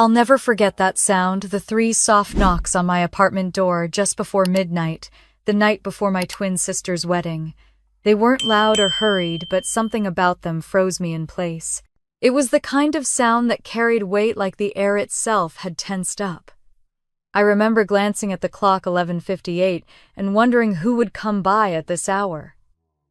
I'll never forget that sound, the 3 soft knocks on my apartment door just before midnight, the night before my twin sister's wedding. They weren't loud or hurried, but something about them froze me in place. It was the kind of sound that carried weight, like the air itself had tensed up. I remember glancing at the clock, 11:58, and wondering who would come by at this hour.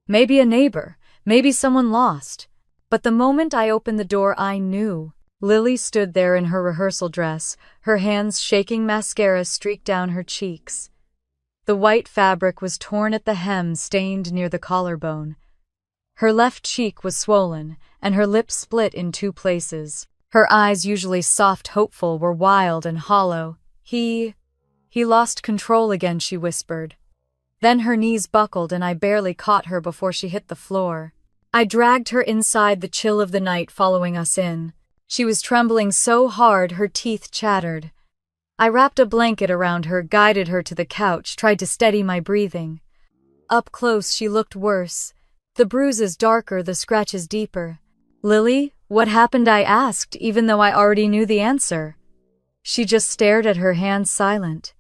Maybe a neighbor, maybe someone lost. But the moment I opened the door, I knew. Lily stood there in her rehearsal dress, her hands shaking, mascara streaked down her cheeks. The white fabric was torn at the hem, stained near the collarbone. Her left cheek was swollen, and her lips split in 2 places. Her eyes, usually soft, hopeful, were wild and hollow. He lost control again, she whispered. Then her knees buckled and I barely caught her before she hit the floor. I dragged her inside, the chill of the night following us in. She was trembling so hard her teeth chattered. I wrapped a blanket around her, guided her to the couch, tried to steady my breathing. Up close she looked worse. The bruises darker, the scratches deeper. "Lily, what happened?" I asked, even though I already knew the answer. She just stared at her hands, silent.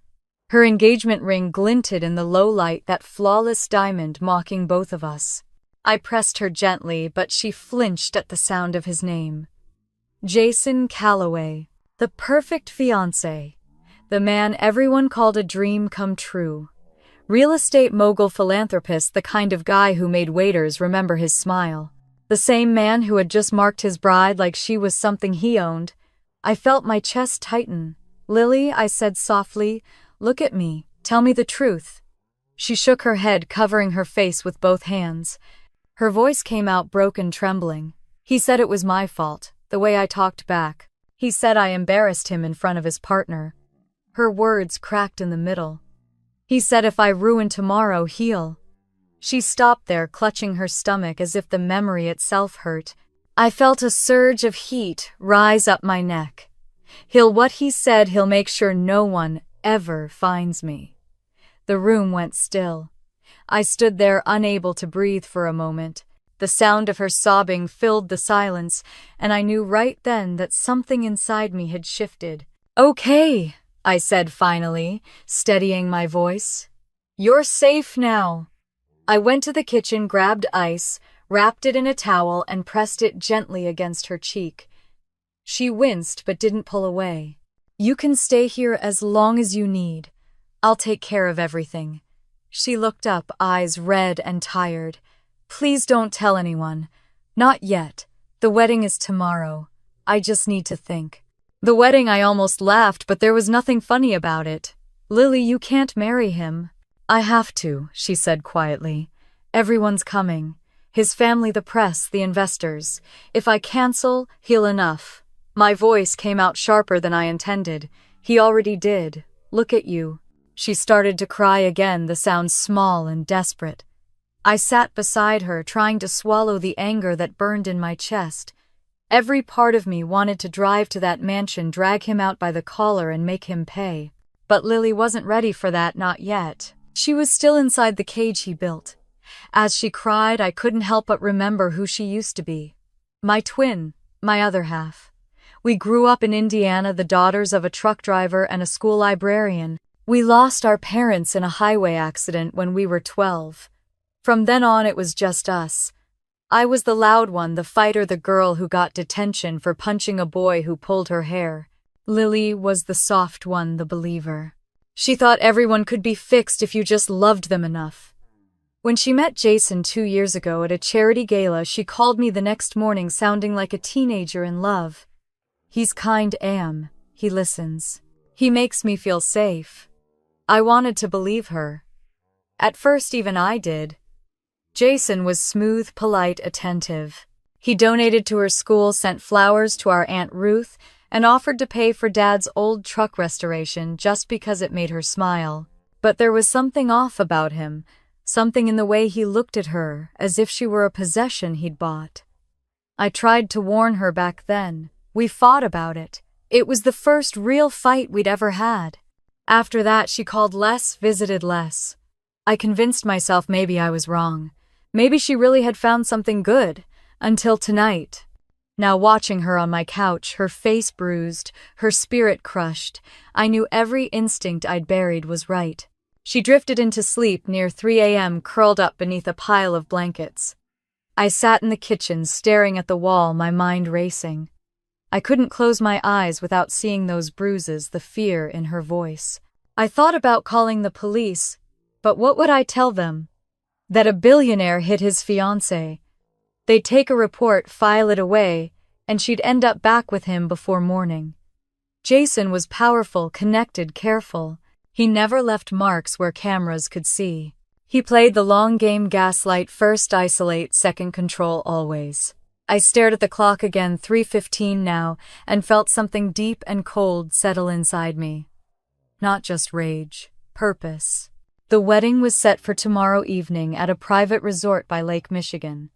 Her engagement ring glinted in the low light, that flawless diamond mocking both of us. I pressed her gently, but she flinched at the sound of his name. Jason Calloway, the perfect fiancé, the man everyone called a dream come true. Real estate mogul, philanthropist, the kind of guy who made waiters remember his smile. The same man who had just marked his bride like she was something he owned. I felt my chest tighten. "Lily," I said softly, "look at me. Tell me the truth." She shook her head, covering her face with both hands. Her voice came out broken, trembling. "He said it was my fault, the way I talked back. He said I embarrassed him in front of his partner." Her words cracked in the middle. "He said if I ruin tomorrow, he'll..." She stopped there, clutching her stomach as if the memory itself hurt. I felt a surge of heat rise up my neck. What he said, he'll make sure no one ever finds me." The room went still. I stood there, unable to breathe for a moment. The sound of her sobbing filled the silence, and I knew right then that something inside me had shifted. "Okay," I said finally, steadying my voice. "You're safe now." I went to the kitchen, grabbed ice, wrapped it in a towel, and pressed it gently against her cheek. She winced but didn't pull away. "You can stay here as long as you need. I'll take care of everything." She looked up, eyes red and tired. "Please don't tell anyone. Not yet. The wedding is tomorrow. I just need to think." "The wedding?" I almost laughed, but there was nothing funny about it. "Lily, you can't marry him." "I have to," she said quietly. "Everyone's coming. His family, the press, the investors. If I cancel, he'll..." Enough. My voice came out sharper than I intended. "He already did. Look at you." She started to cry again, the sound small and desperate. I sat beside her, trying to swallow the anger that burned in my chest. Every part of me wanted to drive to that mansion, drag him out by the collar and make him pay. But Lily wasn't ready for that, not yet. She was still inside the cage he built. As she cried, I couldn't help but remember who she used to be. My twin, my other half. We grew up in Indiana, the daughters of a truck driver and a school librarian. We lost our parents in a highway accident when we were 12. From then on, it was just us. I was the loud one, the fighter, the girl who got detention for punching a boy who pulled her hair. Lily was the soft one, the believer. She thought everyone could be fixed if you just loved them enough. When she met Jason 2 years ago at a charity gala, she called me the next morning sounding like a teenager in love. "He's kind, Am. He listens. He makes me feel safe." I wanted to believe her. At first, even I did. Jason was smooth, polite, attentive. He donated to her school, sent flowers to our Aunt Ruth, and offered to pay for Dad's old truck restoration just because it made her smile. But there was something off about him. Something in the way he looked at her, as if she were a possession he'd bought. I tried to warn her back then. We fought about it. It was the first real fight we'd ever had. After that, she called less, visited less. I convinced myself maybe I was wrong. Maybe she really had found something good. Until tonight. Now watching her on my couch, her face bruised, her spirit crushed, I knew every instinct I'd buried was right. She drifted into sleep near 3 a.m., curled up beneath a pile of blankets. I sat in the kitchen, staring at the wall, my mind racing. I couldn't close my eyes without seeing those bruises, the fear in her voice. I thought about calling the police, but what would I tell them? That a billionaire hit his fiancée. They'd take a report, file it away, and she'd end up back with him before morning. Jason was powerful, connected, careful. He never left marks where cameras could see. He played the long game: gaslight first, isolate second, control always. I stared at the clock again, 3:15 now, and felt something deep and cold settle inside me. Not just rage, purpose. The wedding was set for tomorrow evening at a private resort by Lake Michigan.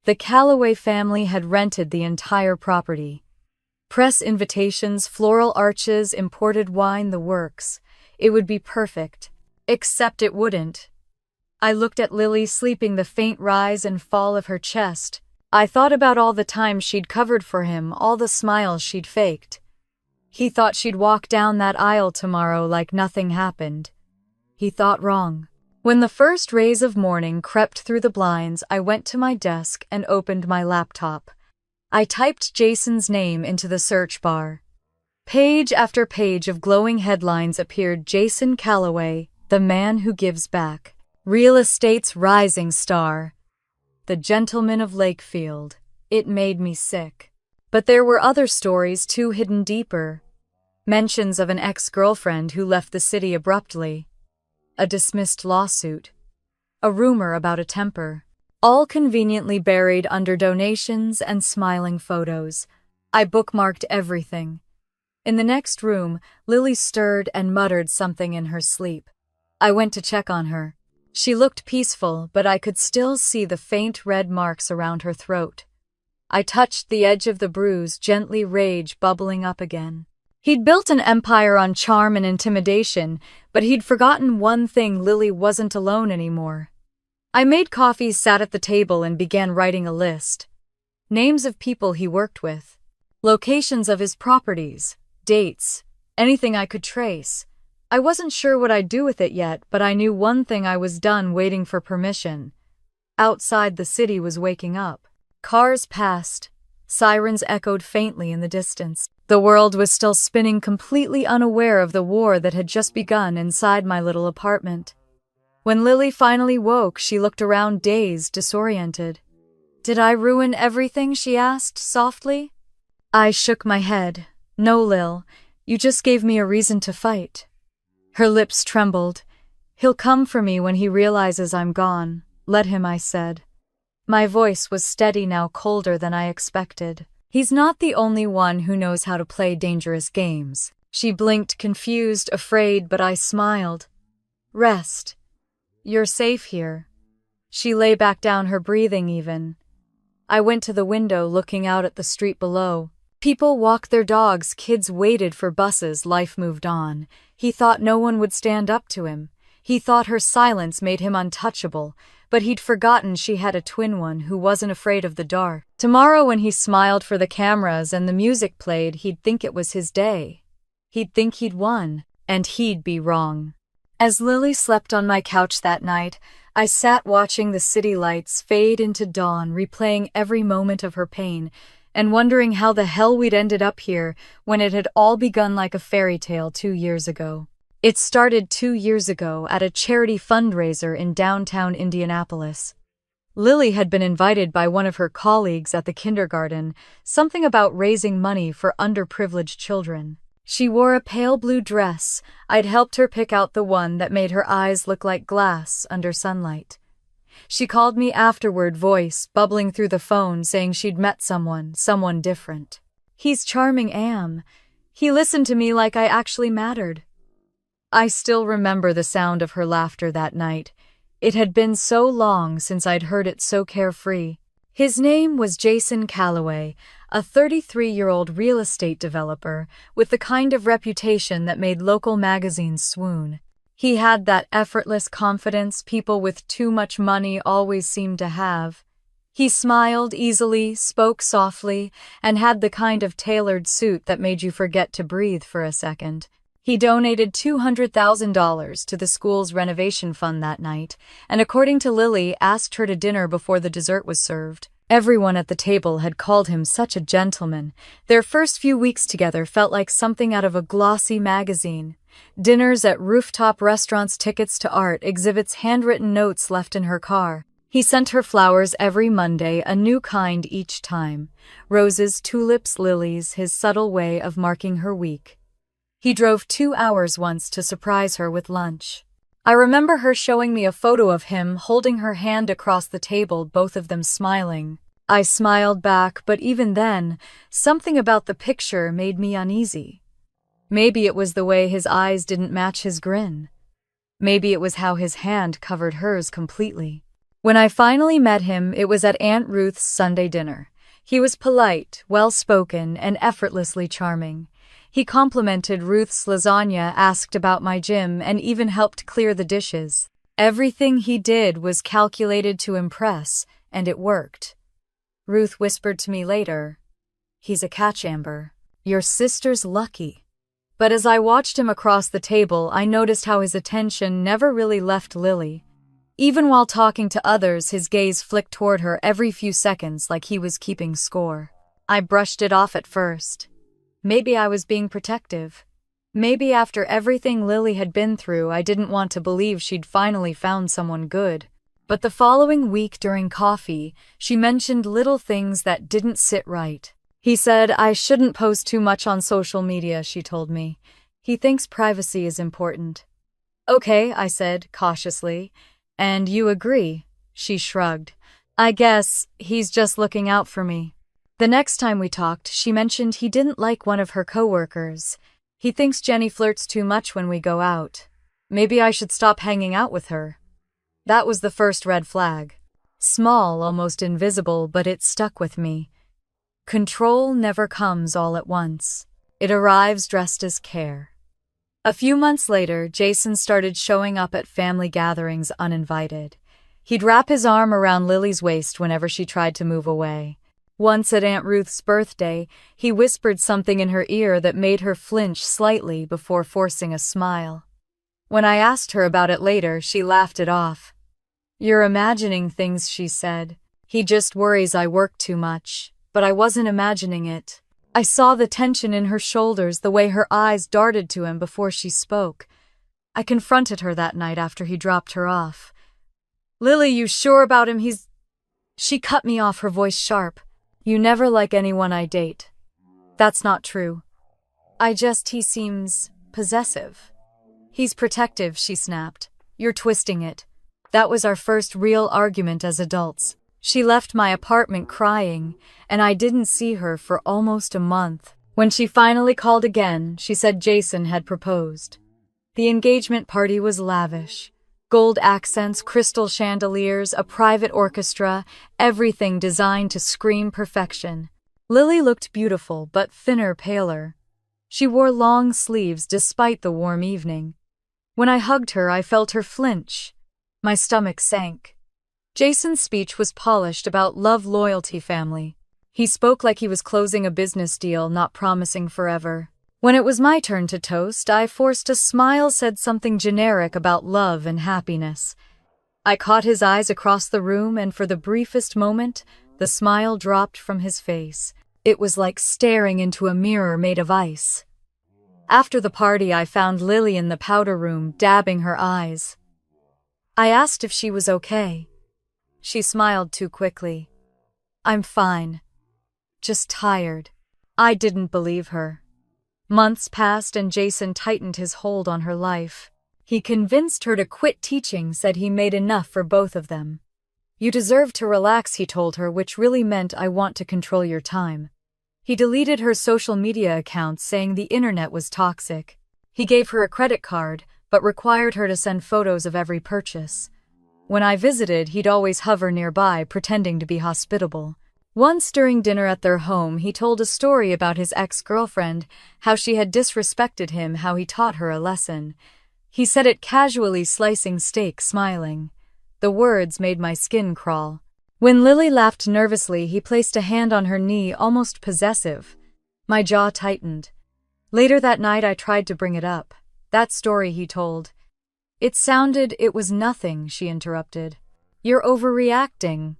The Calloway family had rented the entire property. Press invitations, floral arches, imported wine, the works. It would be perfect. Except it wouldn't. I looked at Lily, sleeping, the faint rise and fall of her chest. I thought about all the time she'd covered for him, all the smiles she'd faked. He thought she'd walk down that aisle tomorrow like nothing happened. He thought wrong. When the first rays of morning crept through the blinds, I went to my desk and opened my laptop. I typed Jason's name into the search bar. Page after page of glowing headlines appeared: Jason Calloway, the man who gives back. Real estate's rising star. The gentleman of Lakefield. It made me sick. But there were other stories too, hidden deeper. Mentions of an ex-girlfriend who left the city abruptly. A dismissed lawsuit. A rumor about a temper. All conveniently buried under donations and smiling photos. I bookmarked everything. In the next room, Lily stirred and muttered something in her sleep. I went to check on her. She looked peaceful, but I could still see the faint red marks around her throat. I touched the edge of the bruise, gently, rage bubbling up again. He'd built an empire on charm and intimidation, but he'd forgotten one thing: Lily wasn't alone anymore. I made coffee, sat at the table, and began writing a list. Names of people he worked with. Locations of his properties. Dates. Anything I could trace. I wasn't sure what I'd do with it yet, but I knew one thing: I was done waiting for permission. Outside, the city was waking up. Cars passed. Sirens echoed faintly in the distance. The world was still spinning, completely unaware of the war that had just begun inside my little apartment. When Lily finally woke, she looked around, dazed, disoriented. "Did I ruin everything?" she asked softly. I shook my head. "No, Lil, you just gave me a reason to fight." Her lips trembled. "He'll come for me when he realizes I'm gone. Let him," I said. My voice was steady now, colder than I expected. "He's not the only one who knows how to play dangerous games." She blinked, confused, afraid, but I smiled. "Rest. You're safe here." She lay back down, her breathing even. I went to the window, looking out at the street below. People walked their dogs, kids waited for buses, life moved on. He thought no one would stand up to him. He thought her silence made him untouchable, but he'd forgotten she had a twin one who wasn't afraid of the dark. Tomorrow, when he smiled for the cameras and the music played, he'd think it was his day. He'd think he'd won, and he'd be wrong. As Lily slept on my couch that night, I sat watching the city lights fade into dawn, replaying every moment of her pain, and wondering how the hell we'd ended up here when it had all begun like a fairy tale 2 years ago. It started 2 years ago at a charity fundraiser in downtown Indianapolis. Lily had been invited by one of her colleagues at the kindergarten, something about raising money for underprivileged children. She wore a pale blue dress. I'd helped her pick out the one that made her eyes look like glass under sunlight. She called me afterward, voice bubbling through the phone, saying she'd met someone different. "He's charming, Am. He listened to me like I actually mattered." I still remember the sound of her laughter that night. It had been so long since I'd heard it so carefree. His name was Jason Calloway, a 33-year-old real estate developer with the kind of reputation that made local magazines swoon. He had that effortless confidence people with too much money always seemed to have. He smiled easily, spoke softly, and had the kind of tailored suit that made you forget to breathe for a second. He donated $200,000 to the school's renovation fund that night, and according to Lily, asked her to dinner before the dessert was served. Everyone at the table had called him such a gentleman. Their first few weeks together felt like something out of a glossy magazine. Dinners at rooftop restaurants, tickets to art exhibits, handwritten notes left in her car. He sent her flowers every Monday, a new kind each time. Roses, tulips, lilies, his subtle way of marking her week. He drove 2 hours once to surprise her with lunch. I remember her showing me a photo of him holding her hand across the table, both of them smiling. I smiled back, but even then, something about the picture made me uneasy. Maybe it was the way his eyes didn't match his grin. Maybe it was how his hand covered hers completely. When I finally met him, it was at Aunt Ruth's Sunday dinner. He was polite, well-spoken, and effortlessly charming. He complimented Ruth's lasagna, asked about my gym, and even helped clear the dishes. Everything he did was calculated to impress, and it worked. Ruth whispered to me later, "He's a catch, Amber. Your sister's lucky." But as I watched him across the table, I noticed how his attention never really left Lily. Even while talking to others, his gaze flicked toward her every few seconds like he was keeping score. I brushed it off at first. Maybe I was being protective. Maybe after everything Lily had been through, I didn't want to believe she'd finally found someone good. But the following week during coffee, she mentioned little things that didn't sit right. He said I shouldn't post too much on social media, she told me. He thinks privacy is important. Okay, I said, cautiously. And you agree? She shrugged. I guess he's just looking out for me. The next time we talked, she mentioned he didn't like one of her coworkers. He thinks Jenny flirts too much when we go out. Maybe I should stop hanging out with her. That was the first red flag. Small, almost invisible, but it stuck with me. Control never comes all at once. It arrives dressed as care. A few months later, Jason started showing up at family gatherings uninvited. He'd wrap his arm around Lily's waist whenever she tried to move away. Once at Aunt Ruth's birthday, he whispered something in her ear that made her flinch slightly before forcing a smile. When I asked her about it later, she laughed it off. "You're imagining things," she said. "He just worries I work too much." But I wasn't imagining it. I saw the tension in her shoulders, the way her eyes darted to him before she spoke. I confronted her that night after he dropped her off. "Lily, you sure about him? She cut me off, her voice sharp. "You never like anyone I date." "That's not true. He seems possessive." "He's protective," she snapped. "You're twisting it." That was our first real argument as adults. She left my apartment crying, and I didn't see her for almost a month. When she finally called again, she said Jason had proposed. The engagement party was lavish. Gold accents, crystal chandeliers, a private orchestra, everything designed to scream perfection. Lily looked beautiful, but thinner, paler. She wore long sleeves despite the warm evening. When I hugged her, I felt her flinch. My stomach sank. Jason's speech was polished about love, loyalty, family. He spoke like he was closing a business deal, not promising forever. When it was my turn to toast, I forced a smile, said something generic about love and happiness. I caught his eyes across the room, and for the briefest moment, the smile dropped from his face. It was like staring into a mirror made of ice. After the party, I found Lily in the powder room, dabbing her eyes. I asked if she was okay. She smiled too quickly. "I'm fine. Just tired." I didn't believe her. Months passed and Jason tightened his hold on her life. He convinced her to quit teaching, said he made enough for both of them. "You deserve to relax," he told her, which really meant I want to control your time. He deleted her social media accounts, saying the internet was toxic. He gave her a credit card, but required her to send photos of every purchase. When I visited, he'd always hover nearby, pretending to be hospitable. Once during dinner at their home, he told a story about his ex-girlfriend, how she had disrespected him, how he taught her a lesson. He said it casually, slicing steak, smiling. The words made my skin crawl. When Lily laughed nervously, he placed a hand on her knee, almost possessive. My jaw tightened. Later that night I tried to bring it up. That story he told. It was nothing, she interrupted. You're overreacting.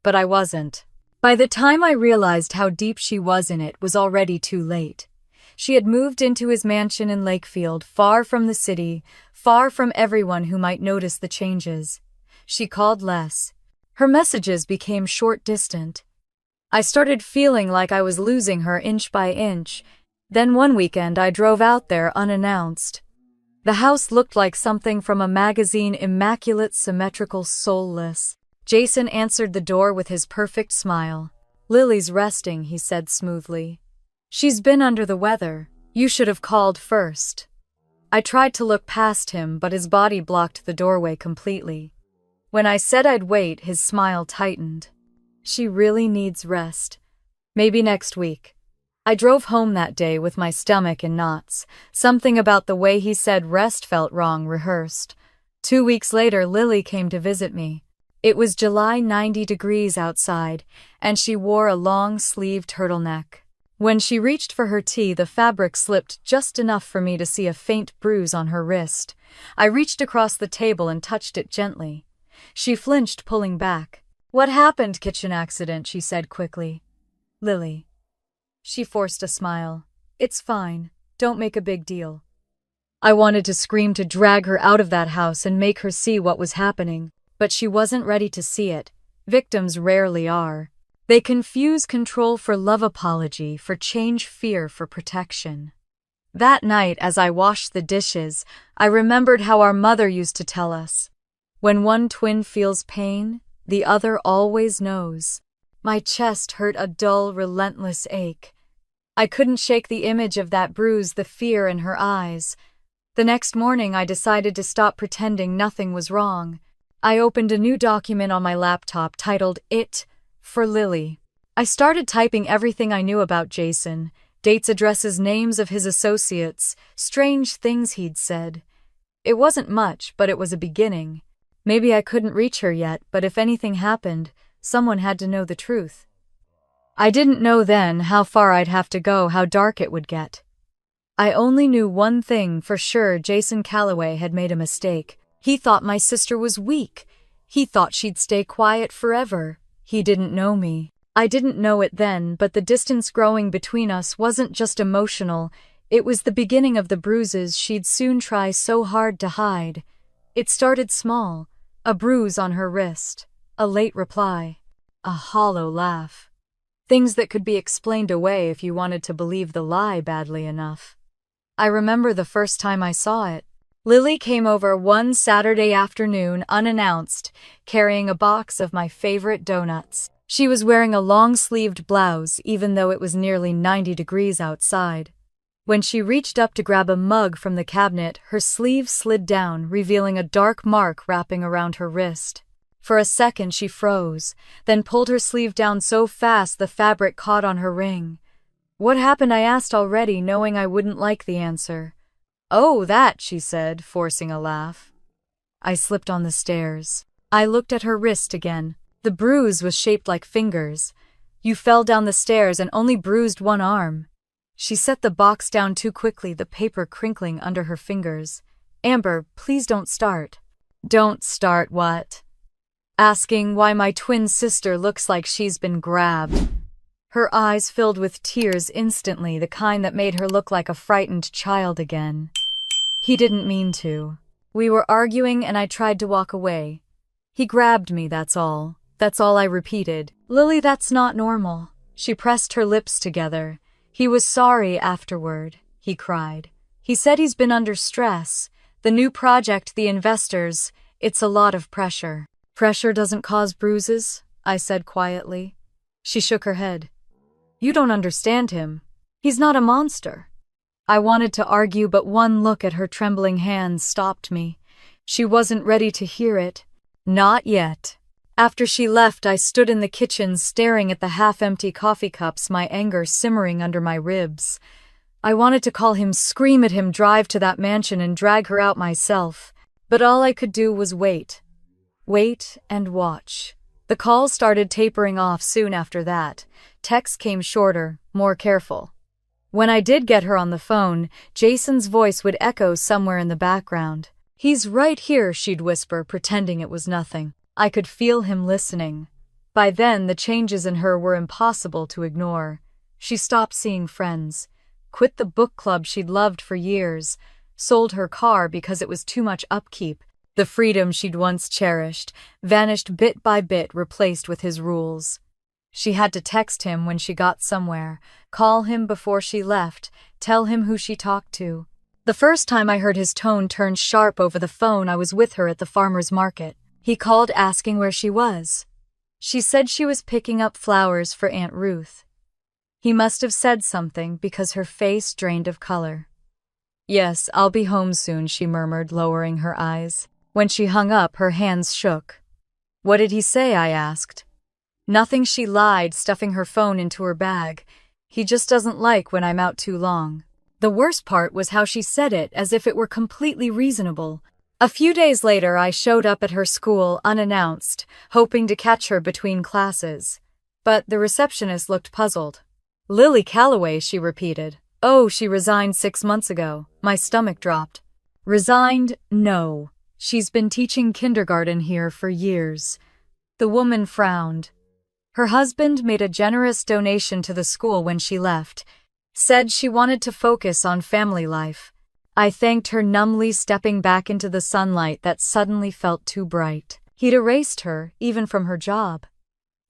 But I wasn't. By the time I realized how deep she was in it was already too late. She had moved into his mansion in Lakefield, far from the city, far from everyone who might notice the changes. She called less. Her messages became short-distant. I started feeling like I was losing her inch by inch. Then one weekend I drove out there unannounced. The house looked like something from a magazine, immaculate, symmetrical, soulless. Jason answered the door with his perfect smile. Lily's resting, he said smoothly. She's been under the weather. You should have called first. I tried to look past him, but his body blocked the doorway completely. When I said I'd wait, his smile tightened. She really needs rest. Maybe next week. I drove home that day with my stomach in knots. Something about the way he said rest felt wrong, rehearsed. 2 weeks later, Lily came to visit me. It was July, 90 degrees outside, and she wore a long-sleeved turtleneck. When she reached for her tea, the fabric slipped just enough for me to see a faint bruise on her wrist. I reached across the table and touched it gently. She flinched, pulling back. What happened? Kitchen accident, she said quickly. Lily. She forced a smile. It's fine. Don't make a big deal. I wanted to scream, to drag her out of that house and make her see what was happening, but she wasn't ready to see it. Victims rarely are. They confuse control for love, apology for change, fear for protection. That night, as I washed the dishes, I remembered how our mother used to tell us, when one twin feels pain, the other always knows. My chest hurt, a dull, relentless ache. I couldn't shake the image of that bruise, the fear in her eyes. The next morning, I decided to stop pretending nothing was wrong. I opened a new document on my laptop titled It for Lily. I started typing everything I knew about Jason, dates, addresses, names of his associates, strange things he'd said. It wasn't much, but it was a beginning. Maybe I couldn't reach her yet, but if anything happened, someone had to know the truth. I didn't know then how far I'd have to go, how dark it would get. I only knew one thing for sure: Jason Calloway had made a mistake. He thought my sister was weak. He thought she'd stay quiet forever. He didn't know me. I didn't know it then, but the distance growing between us wasn't just emotional. It was the beginning of the bruises she'd soon try so hard to hide. It started small. A bruise on her wrist. A late reply. A hollow laugh. Things that could be explained away if you wanted to believe the lie badly enough. I remember the first time I saw it. Lily came over one Saturday afternoon unannounced, carrying a box of my favorite donuts. She was wearing a long-sleeved blouse, even though it was nearly 90 degrees outside. When she reached up to grab a mug from the cabinet, her sleeve slid down, revealing a dark mark wrapping around her wrist. For a second she froze, then pulled her sleeve down so fast the fabric caught on her ring. What happened? I asked, already knowing I wouldn't like the answer. Oh, that, she said, forcing a laugh. I slipped on the stairs. I looked at her wrist again. The bruise was shaped like fingers. You fell down the stairs and only bruised one arm. She set the box down too quickly, the paper crinkling under her fingers. Amber, please don't start. Don't start what? Asking why my twin sister looks like she's been grabbed. Her eyes filled with tears instantly, the kind that made her look like a frightened child again. He didn't mean to. We were arguing and I tried to walk away. He grabbed me, that's all. That's all I repeated. Lily, that's not normal. She pressed her lips together. He was sorry afterward, he cried. He said he's been under stress. The new project, the investors, it's a lot of pressure. Pressure doesn't cause bruises, I said quietly. She shook her head. You don't understand him. He's not a monster. I wanted to argue, but one look at her trembling hands stopped me. She wasn't ready to hear it. Not yet. After she left, I stood in the kitchen staring at the half-empty coffee cups, my anger simmering under my ribs. I wanted to call him, scream at him, drive to that mansion and drag her out myself. But all I could do was wait. Wait and watch. The calls started tapering off soon after that. Texts came shorter, more careful. When I did get her on the phone, Jason's voice would echo somewhere in the background. "He's right here," she'd whisper, pretending it was nothing. I could feel him listening. By then, the changes in her were impossible to ignore. She stopped seeing friends, quit the book club she'd loved for years, sold her car because it was too much upkeep. The freedom she'd once cherished vanished bit by bit, replaced with his rules. She had to text him when she got somewhere, call him before she left, tell him who she talked to. The first time I heard his tone turn sharp over the phone, I was with her at the farmer's market. He called asking where she was. She said she was picking up flowers for Aunt Ruth. He must have said something because her face drained of color. "Yes, I'll be home soon," she murmured, lowering her eyes. When she hung up, her hands shook. "What did he say?" I asked. "Nothing," she lied, stuffing her phone into her bag. "He just doesn't like when I'm out too long." The worst part was how she said it, as if it were completely reasonable. A few days later, I showed up at her school unannounced, hoping to catch her between classes. But the receptionist looked puzzled. "Lily Calloway," she repeated. "Oh, she resigned 6 months ago." My stomach dropped. "Resigned? No. She's been teaching kindergarten here for years." The woman frowned. Her husband made a generous donation to the school when she left. Said she wanted to focus on family life. I thanked her numbly, stepping back into the sunlight that suddenly felt too bright. He'd erased her, even from her job.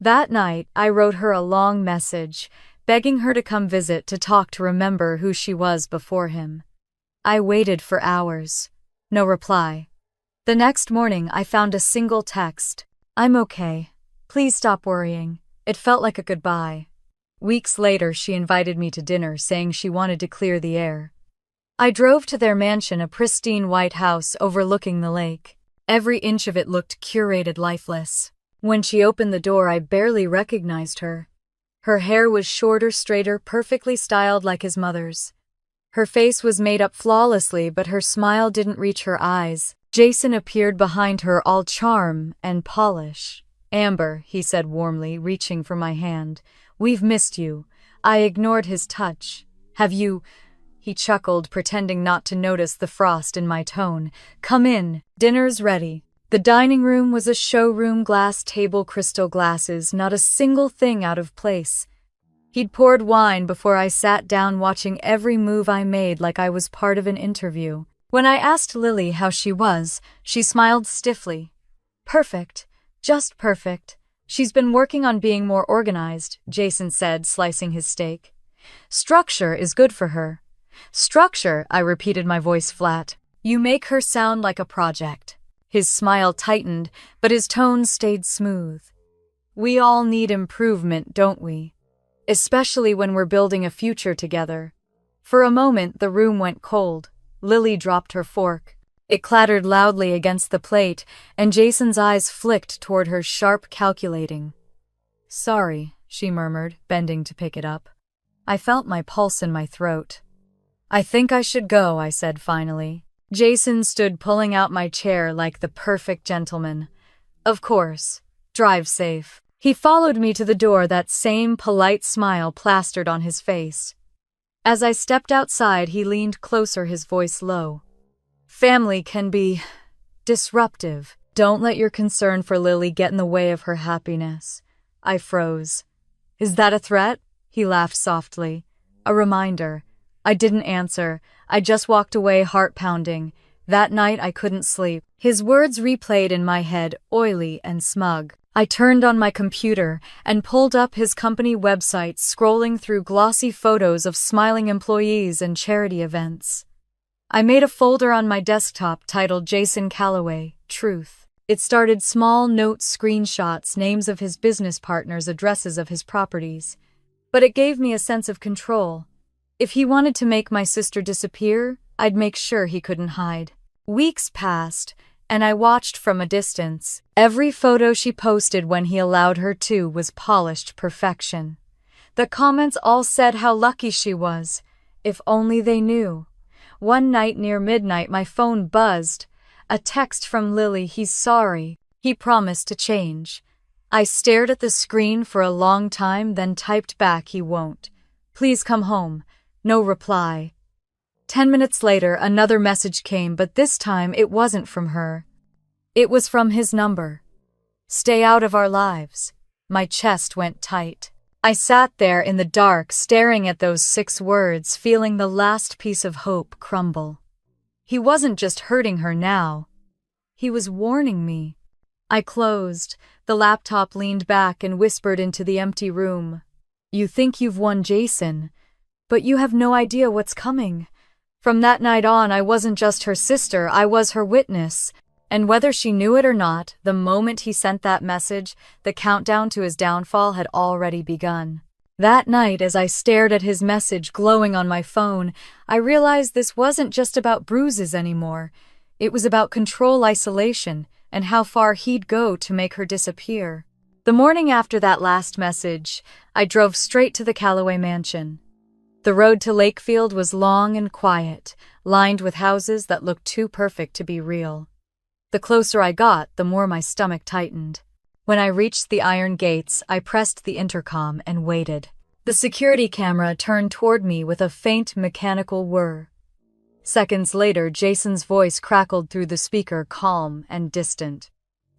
That night, I wrote her a long message, begging her to come visit to talk, to remember who she was before him. I waited for hours. No reply. The next morning, I found a single text. "I'm okay. Please stop worrying." It felt like a goodbye. Weeks later, she invited me to dinner, saying she wanted to clear the air. I drove to their mansion, a pristine white house overlooking the lake. Every inch of it looked curated, lifeless. When she opened the door, I barely recognized her. Her hair was shorter, straighter, perfectly styled like his mother's. Her face was made up flawlessly, but her smile didn't reach her eyes. Jason appeared behind her, all charm and polish. "Amber," he said warmly, reaching for my hand. "We've missed you." I ignored his touch. "Have you—" He chuckled, pretending not to notice the frost in my tone. "Come in. Dinner's ready." The dining room was a showroom, glass table, crystal glasses, not a single thing out of place. He'd poured wine before I sat down, watching every move I made like I was part of an interview. When I asked Lily how she was, she smiled stiffly. "Perfect. Just perfect. She's been working on being more organized," Jason said, slicing his steak. "Structure is good for her." "Structure," I repeated, my voice flat. "You make her sound like a project." His smile tightened, but his tone stayed smooth. "We all need improvement, don't we? Especially when we're building a future together." For a moment, the room went cold. Lily dropped her fork. It clattered loudly against the plate, and Jason's eyes flicked toward her, sharp, calculating. "Sorry," she murmured, bending to pick it up. I felt my pulse in my throat. "I think I should go," I said finally. Jason stood, pulling out my chair like the perfect gentleman. "Of course. Drive safe." He followed me to the door, that same polite smile plastered on his face. As I stepped outside, he leaned closer, his voice low. "Family can be disruptive. Don't let your concern for Lily get in the way of her happiness." I froze. "Is that a threat?" He laughed softly. "A reminder." I didn't answer. I just walked away, heart pounding. That night I couldn't sleep. His words replayed in my head, oily and smug. I turned on my computer and pulled up his company website, scrolling through glossy photos of smiling employees and charity events. I made a folder on my desktop titled Jason Calloway, Truth. It started small notes, screenshots, names of his business partners, addresses of his properties. But it gave me a sense of control. If he wanted to make my sister disappear, I'd make sure he couldn't hide. Weeks passed, and I watched from a distance. Every photo she posted when he allowed her to was polished perfection. The comments all said how lucky she was. If only they knew. One night near midnight, my phone buzzed. A text from Lily. "He's sorry. He promised to change." I stared at the screen for a long time, then typed back, "He won't. Please come home." No reply. 10 minutes later, another message came, but this time it wasn't from her. It was from his number. "Stay out of our lives." My chest went tight. I sat there in the dark, staring at those 6 words, feeling the last piece of hope crumble. He wasn't just hurting her now. He was warning me. I closed the laptop, leaned back, and whispered into the empty room. "You think you've won Jason, but you have no idea what's coming." From that night on, I wasn't just her sister, I was her witness. And whether she knew it or not, the moment he sent that message, the countdown to his downfall had already begun. That night, as I stared at his message glowing on my phone, I realized this wasn't just about bruises anymore. It was about control, isolation, and how far he'd go to make her disappear. The morning after that last message, I drove straight to the Calloway mansion. The road to Lakefield was long and quiet, lined with houses that looked too perfect to be real. The closer I got, the more my stomach tightened. When I reached the iron gates, I pressed the intercom and waited. The security camera turned toward me with a faint mechanical whir. Seconds later, Jason's voice crackled through the speaker, calm and distant.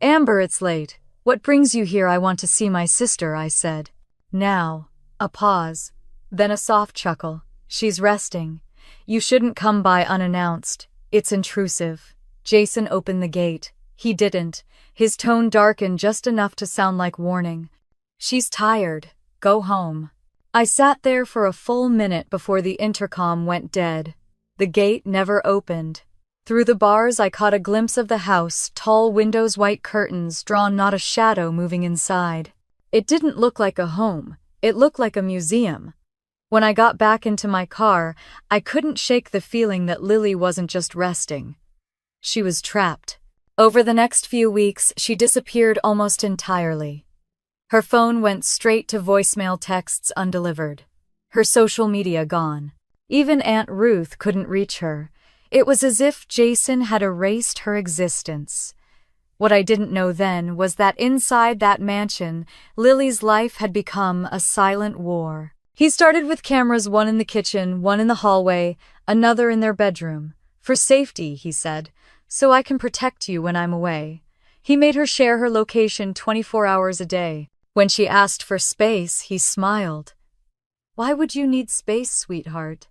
"Amber, it's late. What brings you here?" "I want to see my sister," I said. Now, a pause, then a soft chuckle. "She's resting. You shouldn't come by unannounced. It's intrusive." Jason opened the gate. He didn't. His tone darkened just enough to sound like warning. "She's tired. Go home." I sat there for a full minute before the intercom went dead. The gate never opened. Through the bars, I caught a glimpse of the house, tall windows, white curtains, drawn, not a shadow moving inside. It didn't look like a home. It looked like a museum. When I got back into my car, I couldn't shake the feeling that Lily wasn't just resting. She was trapped. Over the next few weeks, she disappeared almost entirely. Her phone went straight to voicemail, texts undelivered. Her social media gone. Even Aunt Ruth couldn't reach her. It was as if Jason had erased her existence. What I didn't know then was that inside that mansion, Lily's life had become a silent war. He started with cameras, one in the kitchen, one in the hallway, another in their bedroom. "For safety," he said, "so I can protect you when I'm away." He made her share her location 24 hours a day. When she asked for space, he smiled. "Why would you need space, sweetheart?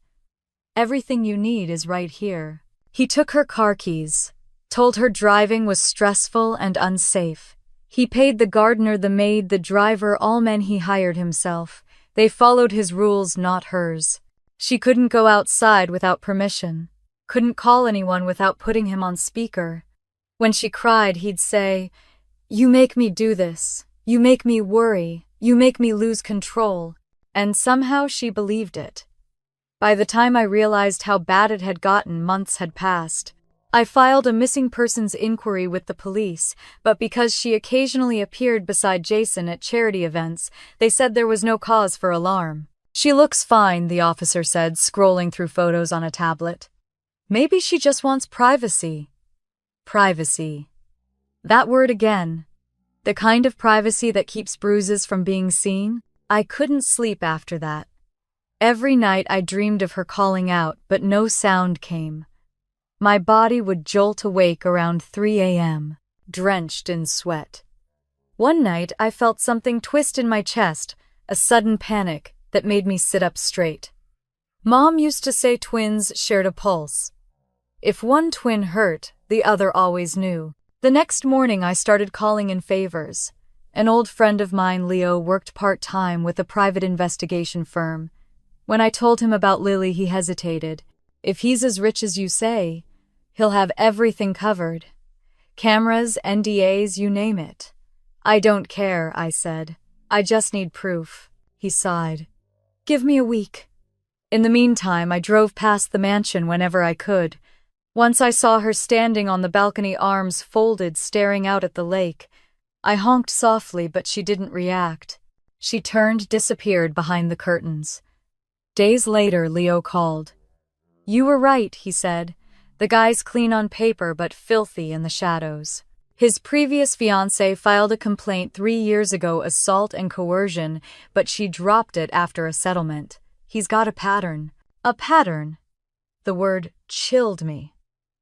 Everything you need is right here." He took her car keys, told her driving was stressful and unsafe. He paid the gardener, the maid, the driver, all men he hired himself. They followed his rules, not hers. She couldn't go outside without permission. Couldn't call anyone without putting him on speaker. When she cried, he'd say, "You make me do this. You make me worry. You make me lose control." And somehow she believed it. By the time I realized how bad it had gotten, months had passed. I filed a missing persons inquiry with the police, but because she occasionally appeared beside Jason at charity events, they said there was no cause for alarm. "She looks fine," the officer said, scrolling through photos on a tablet. "Maybe she just wants privacy." Privacy. That word again. The kind of privacy that keeps bruises from being seen. I couldn't sleep after that. Every night I dreamed of her calling out, but no sound came. My body would jolt awake around 3 a.m., drenched in sweat. One night I felt something twist in my chest, a sudden panic that made me sit up straight. Mom used to say twins shared a pulse. If one twin hurt, the other always knew. The next morning I started calling in favors. An old friend of mine, Leo, worked part-time with a private investigation firm. When I told him about Lily, he hesitated. "If he's as rich as you say, he'll have everything covered. Cameras, NDAs, you name it." "I don't care," I said. "I just need proof." He sighed. "Give me a week." In the meantime, I drove past the mansion whenever I could. Once I saw her standing on the balcony, arms folded, staring out at the lake. I honked softly, but she didn't react. She turned, disappeared behind the curtains. Days later, Leo called. "You were right," he said. "The guy's clean on paper, but filthy in the shadows." His previous fiancée filed a complaint 3 years ago, assault and coercion, but she dropped it after a settlement. He's got a pattern. A pattern. The word chilled me.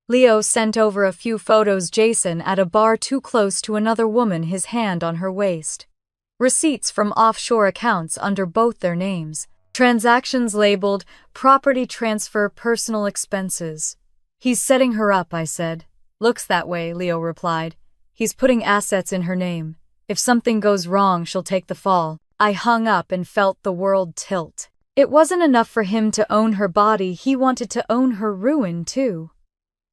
Leo sent over a few photos Jason at a bar too close to another woman, his hand on her waist. Receipts from offshore accounts under both their names. Transactions labeled property transfer, personal expenses. He's setting her up, I said. Looks that way, Leo replied. He's putting assets in her name. If something goes wrong, she'll take the fall. I hung up and felt the world tilt. It wasn't enough for him to own her body, he wanted to own her ruin, too.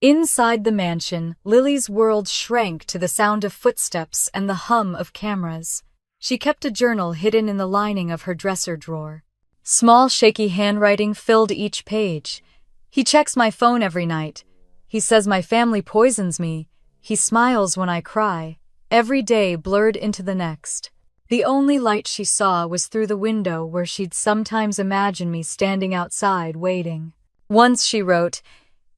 Inside the mansion, Lily's world shrank to the sound of footsteps and the hum of cameras. She kept a journal hidden in the lining of her dresser drawer. Small, shaky handwriting filled each page. He checks my phone every night. He says my family poisons me. He smiles when I cry. Every day blurred into the next. The only light she saw was through the window where she'd sometimes imagine me standing outside waiting. Once she wrote,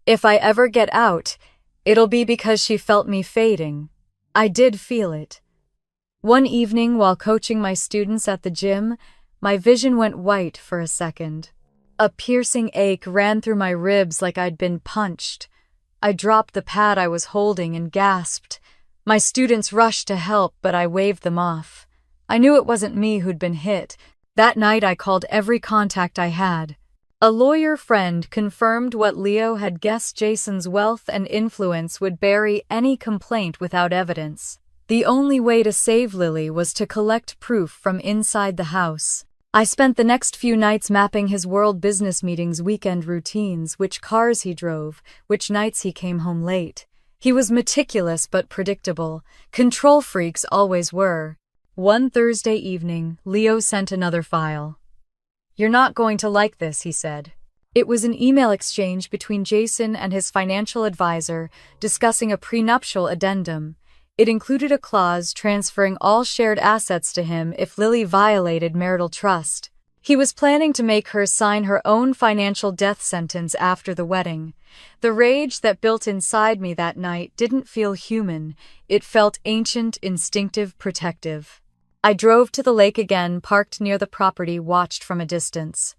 "If I ever get out, it'll be because she felt me fading." I did feel it. One evening while coaching my students at the gym, my vision went white for a second. A piercing ache ran through my ribs like I'd been punched. I dropped the pad I was holding and gasped. My students rushed to help, but I waved them off. I knew it wasn't me who'd been hit. That night I called every contact I had. A lawyer friend confirmed what Leo had guessed: Jason's wealth and influence would bury any complaint without evidence. The only way to save Lily was to collect proof from inside the house. I spent the next few nights mapping his world business meetings, weekend routines, which cars he drove, which nights he came home late. He was meticulous but predictable. Control freaks always were. One Thursday evening, Leo sent another file. "You're not going to like this," he said. It was an email exchange between Jason and his financial advisor discussing a prenuptial addendum. It included a clause transferring all shared assets to him if Lily violated marital trust. He was planning to make her sign her own financial death sentence after the wedding. The rage that built inside me that night didn't feel human. It felt ancient, instinctive, protective. I drove to the lake again, parked near the property, watched from a distance.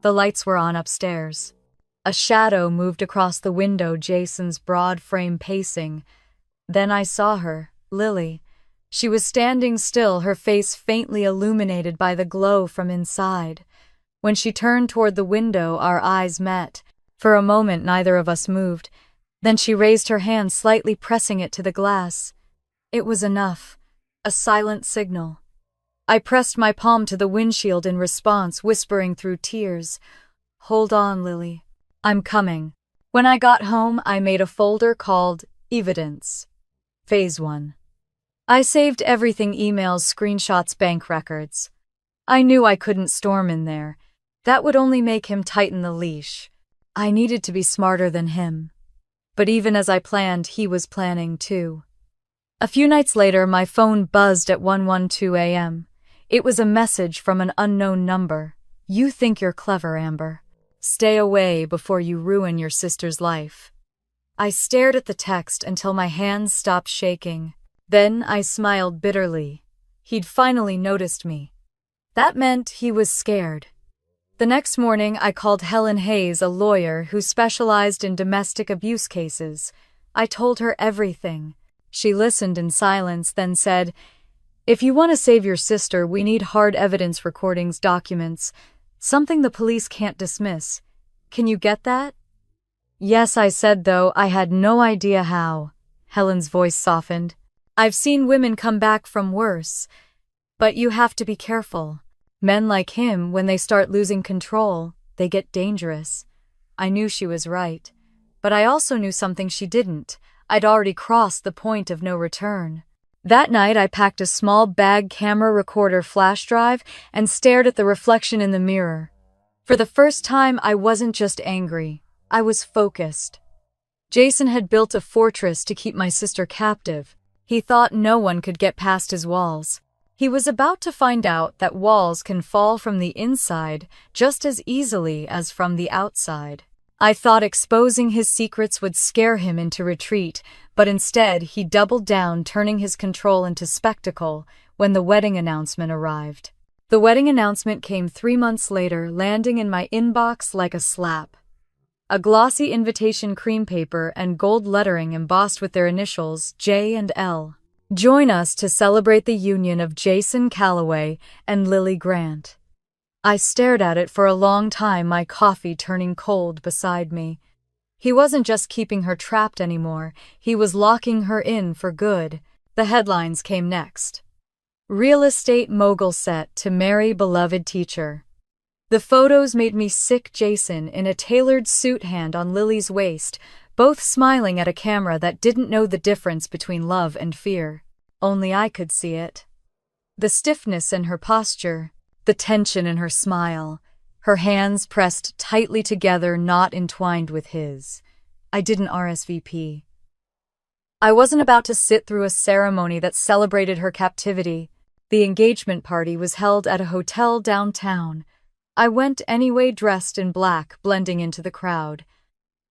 The lights were on upstairs. A shadow moved across the window, Jason's broad frame pacing. Then I saw her, Lily. She was standing still, her face faintly illuminated by the glow from inside. When she turned toward the window, our eyes met. For a moment, neither of us moved. Then she raised her hand, slightly pressing it to the glass. It was enough. A silent signal. I pressed my palm to the windshield in response, whispering through tears, "Hold on, Lily. I'm coming." When I got home, I made a folder called Evidence. Phase 1. I saved everything: emails, screenshots, bank records. I knew I couldn't storm in there. That would only make him tighten the leash. I needed to be smarter than him. But even as I planned, he was planning too. A few nights later, my phone buzzed at 1:12 a.m. It was a message from an unknown number. "You think you're clever, Amber. Stay away before you ruin your sister's life." I stared at the text until my hands stopped shaking. Then I smiled bitterly. He'd finally noticed me. That meant he was scared. The next morning, I called Helen Hayes, a lawyer who specialized in domestic abuse cases. I told her everything. She listened in silence, then said, "If you want to save your sister, we need hard evidence, recordings, documents, something the police can't dismiss. Can you get that?" "Yes," I said, though I had no idea how. Helen's voice softened. "I've seen women come back from worse. But you have to be careful. Men like him, when they start losing control, they get dangerous." I knew she was right. But I also knew something she didn't. I'd already crossed the point of no return. That night, I packed a small bag, camera, recorder, flash drive, and stared at the reflection in the mirror. For the first time, I wasn't just angry. I was focused. Jason had built a fortress to keep my sister captive. He thought no one could get past his walls. He was about to find out that walls can fall from the inside just as easily as from the outside. I thought exposing his secrets would scare him into retreat, but instead he doubled down, turning his control into spectacle when the wedding announcement arrived. The wedding announcement came 3 months later, landing in my inbox like a slap. A glossy invitation cream paper and gold lettering embossed with their initials, J and L. Join us to celebrate the union of Jason Calloway and Lily Grant. I stared at it for a long time, my coffee turning cold beside me. He wasn't just keeping her trapped anymore, he was locking her in for good. The headlines came next. Real estate mogul set to marry beloved teacher. The photos made me sick. Jason in a tailored suit, hand on Lily's waist, both smiling at a camera that didn't know the difference between love and fear. Only I could see it. The stiffness in her posture, the tension in her smile, her hands pressed tightly together, not entwined with his. I didn't RSVP. I wasn't about to sit through a ceremony that celebrated her captivity. The engagement party was held at a hotel downtown. I went anyway, dressed in black, blending into the crowd.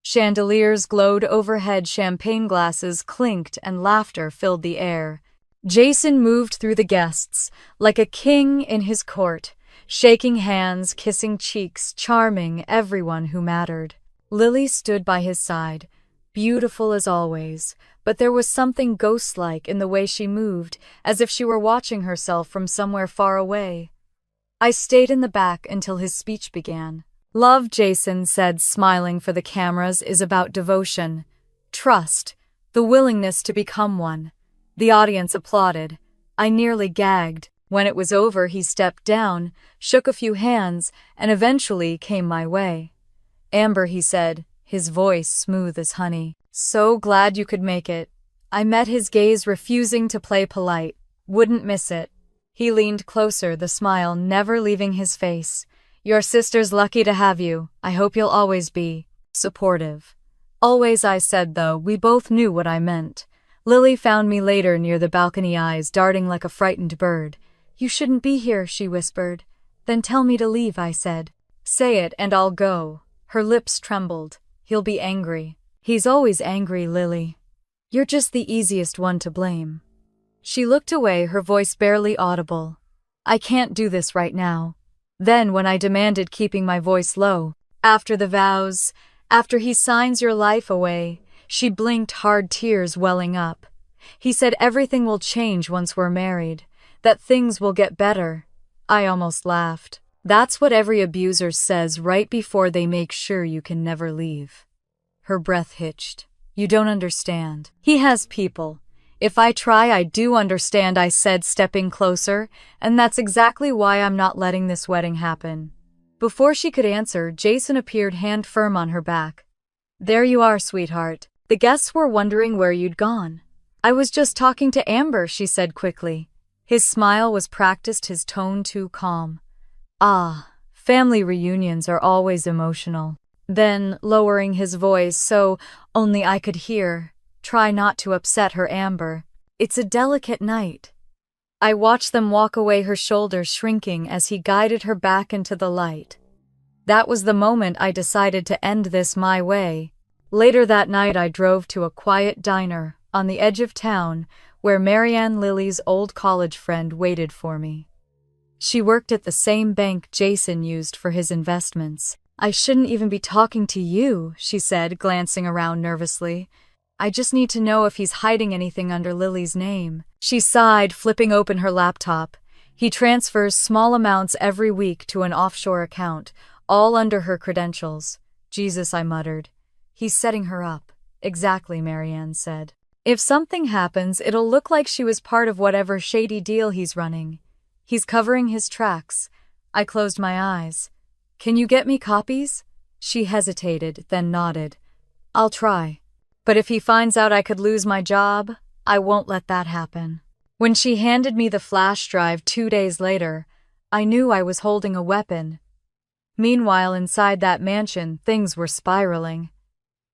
Chandeliers glowed overhead, champagne glasses clinked, and laughter filled the air. Jason moved through the guests like a king in his court, shaking hands, kissing cheeks, charming everyone who mattered. Lily stood by his side, beautiful as always, but there was something ghost-like in the way she moved, as if she were watching herself from somewhere far away. I stayed in the back until his speech began. Love, Jason said, smiling for the cameras, is about devotion, trust, the willingness to become one. The audience applauded. I nearly gagged. When it was over, he stepped down, shook a few hands, and eventually came my way. Amber, he said, his voice smooth as honey. So glad you could make it. I met his gaze, refusing to play polite. Wouldn't miss it. He leaned closer, the smile never leaving his face. Your sister's lucky to have you. I hope you'll always be supportive. Always, I said, though we both knew what I meant. Lily found me later near the balcony, eyes darting like a frightened bird. You shouldn't be here, she whispered. Then tell me to leave, I said. Say it and I'll go. Her lips trembled. He'll be angry. He's always angry, Lily. You're just the easiest one to blame. She looked away, her voice barely audible. I can't do this right now. Then when I demanded, keeping my voice low, after the vows, after he signs your life away, she blinked, hard tears welling up. He said everything will change once we're married, that things will get better. I almost laughed. That's what every abuser says right before they make sure you can never leave. Her breath hitched. You don't understand. He has people. If I try, I do understand, I said, stepping closer, and that's exactly why I'm not letting this wedding happen. Before she could answer, Jason appeared, hand firm on her back. There you are, sweetheart. The guests were wondering where you'd gone. I was just talking to Amber, she said quickly. His smile was practiced, his tone too calm. Ah, family reunions are always emotional. Then, lowering his voice so only I could hear, try not to upset her, Amber. It's a delicate night. I watched them walk away, her shoulders shrinking as he guided her back into the light. That was the moment I decided to end this my way. Later that night, I drove to a quiet diner on the edge of town where Marianne, Lily's old college friend, waited for me. She worked at the same bank Jason used for his investments. I shouldn't even be talking to you, she said, glancing around nervously. I just need to know if he's hiding anything under Lily's name. She sighed, flipping open her laptop. He transfers small amounts every week to an offshore account, all under her credentials. Jesus, I muttered. He's setting her up. Exactly, Marianne said. If something happens, it'll look like she was part of whatever shady deal he's running. He's covering his tracks. I closed my eyes. Can you get me copies? She hesitated, then nodded. I'll try. But if he finds out I could lose my job, I won't let that happen. When she handed me the flash drive 2 days later, I knew I was holding a weapon. Meanwhile, inside that mansion, things were spiraling.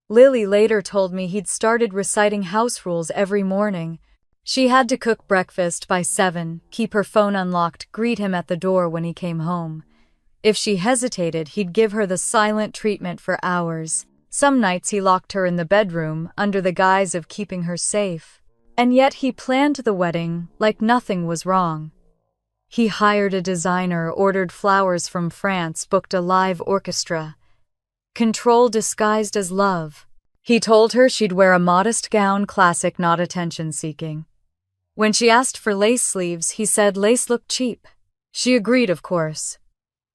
Lily later told me he'd started reciting house rules every morning. She had to cook breakfast by 7, keep her phone unlocked, greet him at the door when he came home. If she hesitated, he'd give her the silent treatment for hours. Some nights he locked her in the bedroom under the guise of keeping her safe. And yet he planned the wedding like nothing was wrong. He hired a designer, ordered flowers from France, booked a live orchestra. Control disguised as love. He told her she'd wear a modest gown, classic, not attention-seeking. When she asked for lace sleeves, he said lace looked cheap. She agreed, of course.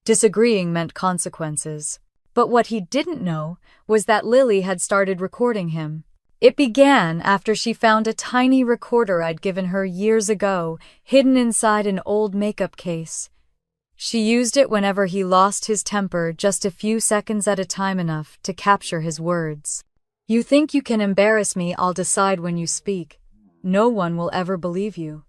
Disagreeing meant consequences. But what he didn't know was that Lily had started recording him. It began after she found a tiny recorder I'd given her years ago, hidden inside an old makeup case. She used it whenever he lost his temper, just a few seconds at a time, enough to capture his words. "You think you can embarrass me, I'll decide when you speak. No one will ever believe you."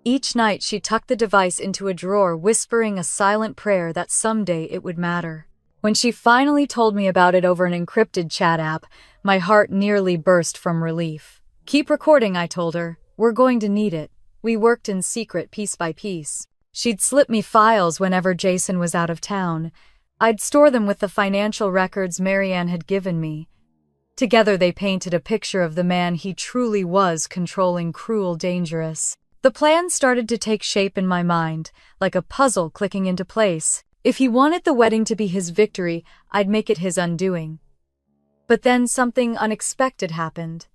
Each night she tucked the device into a drawer, whispering a silent prayer that someday it would matter. When she finally told me about it over an encrypted chat app, my heart nearly burst from relief. "Keep recording," I told her. "We're going to need it." We worked in secret, piece by piece. She'd slip me files whenever Jason was out of town. I'd store them with the financial records Marianne had given me. Together they painted a picture of the man he truly was, controlling, cruel, dangerous. The plan started to take shape in my mind, like a puzzle clicking into place. If he wanted the wedding to be his victory, I'd make it his undoing. But then something unexpected happened.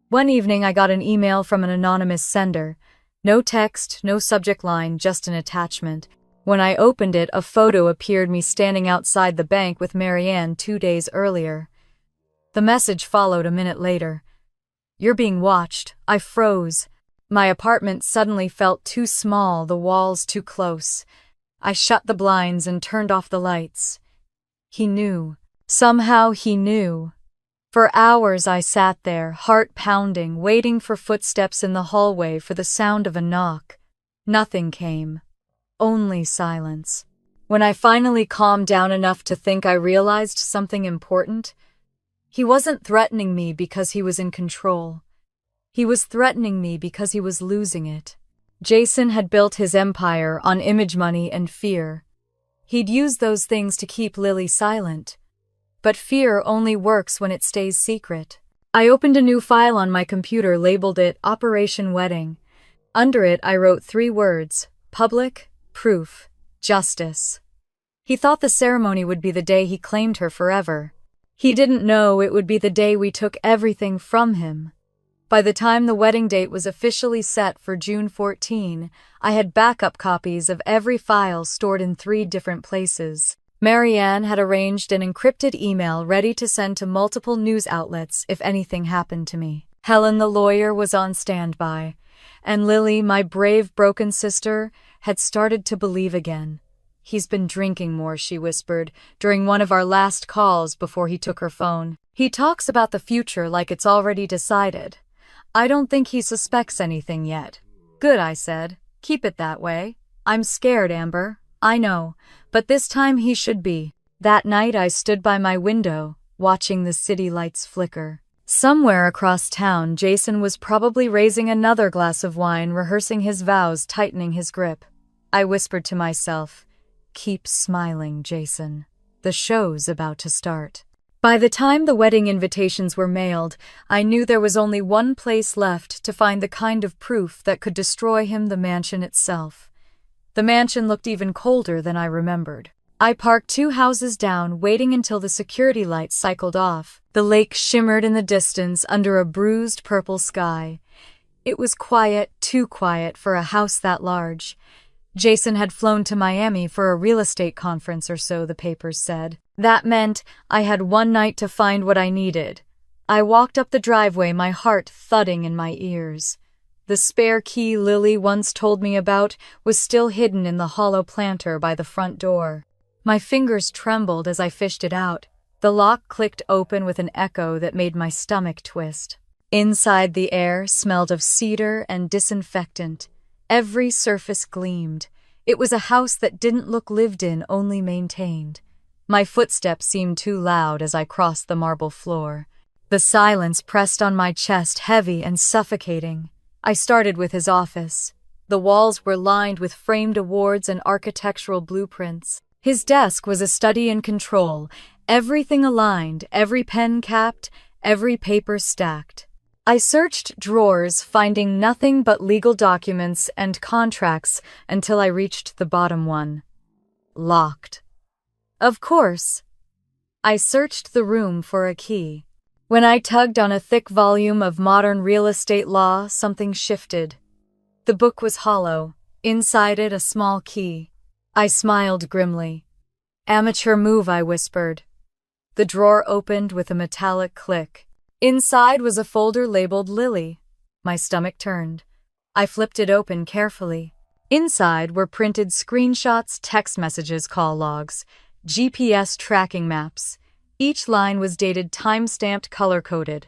One evening I got an email from an anonymous sender. No text, no subject line, just an attachment. When I opened it, a photo appeared, me standing outside the bank with Marianne 2 days earlier. The message followed a minute later. "You're being watched." I froze. My apartment suddenly felt too small, the walls too close. I shut the blinds and turned off the lights. He knew. Somehow he knew. For hours I sat there, heart pounding, waiting for footsteps in the hallway, for the sound of a knock. Nothing came. Only silence. When I finally calmed down enough to think, I realized something important. He wasn't threatening me because he was in control. He was threatening me because he was losing it. Jason had built his empire on image, money, and fear. He'd used those things to keep Lily silent. But fear only works when it stays secret. I opened a new file on my computer, labeled it Operation Wedding. Under it I wrote 3 words: public, proof, justice. He thought the ceremony would be the day he claimed her forever. He didn't know it would be the day we took everything from him. By the time the wedding date was officially set for June 14, I had backup copies of every file stored in 3 different places. Marianne had arranged an encrypted email ready to send to multiple news outlets if anything happened to me. Helen, the lawyer, was on standby. And Lily, my brave, broken sister, had started to believe again. "He's been drinking more," she whispered, during one of our last calls before he took her phone. "He talks about the future like it's already decided. I don't think he suspects anything yet." "Good," I said. "Keep it that way." "I'm scared, Amber. I know, but this time he should be." That night I stood by my window, watching the city lights flicker. Somewhere across town, Jason was probably raising another glass of wine, rehearsing his vows, tightening his grip. I whispered to myself, "Keep smiling, Jason. The show's about to start." By the time the wedding invitations were mailed, I knew there was only one place left to find the kind of proof that could destroy him: the mansion itself. The mansion looked even colder than I remembered. I parked 2 houses down, waiting until the security lights cycled off. The lake shimmered in the distance under a bruised purple sky. It was quiet, too quiet for a house that large. Jason had flown to Miami for a real estate conference or so, the papers said. That meant I had one night to find what I needed. I walked up the driveway, my heart thudding in my ears. The spare key Lily once told me about was still hidden in the hollow planter by the front door. My fingers trembled as I fished it out. The lock clicked open with an echo that made my stomach twist. Inside, the air smelled of cedar and disinfectant. Every surface gleamed. It was a house that didn't look lived in, only maintained. My footsteps seemed too loud as I crossed the marble floor. The silence pressed on my chest, heavy and suffocating. I started with his office. The walls were lined with framed awards and architectural blueprints. His desk was a study in control, everything aligned, every pen capped, every paper stacked. I searched drawers, finding nothing but legal documents and contracts until I reached the bottom one. Locked. Of course. I searched the room for a key. When I tugged on a thick volume of modern real estate law, something shifted. The book was hollow, inside it a small key. I smiled grimly. Amateur move, I whispered. The drawer opened with a metallic click. Inside was a folder labeled Lily. My stomach turned. I flipped it open carefully. Inside were printed screenshots, text messages, call logs, GPS tracking maps. Each line was dated, time-stamped, color-coded.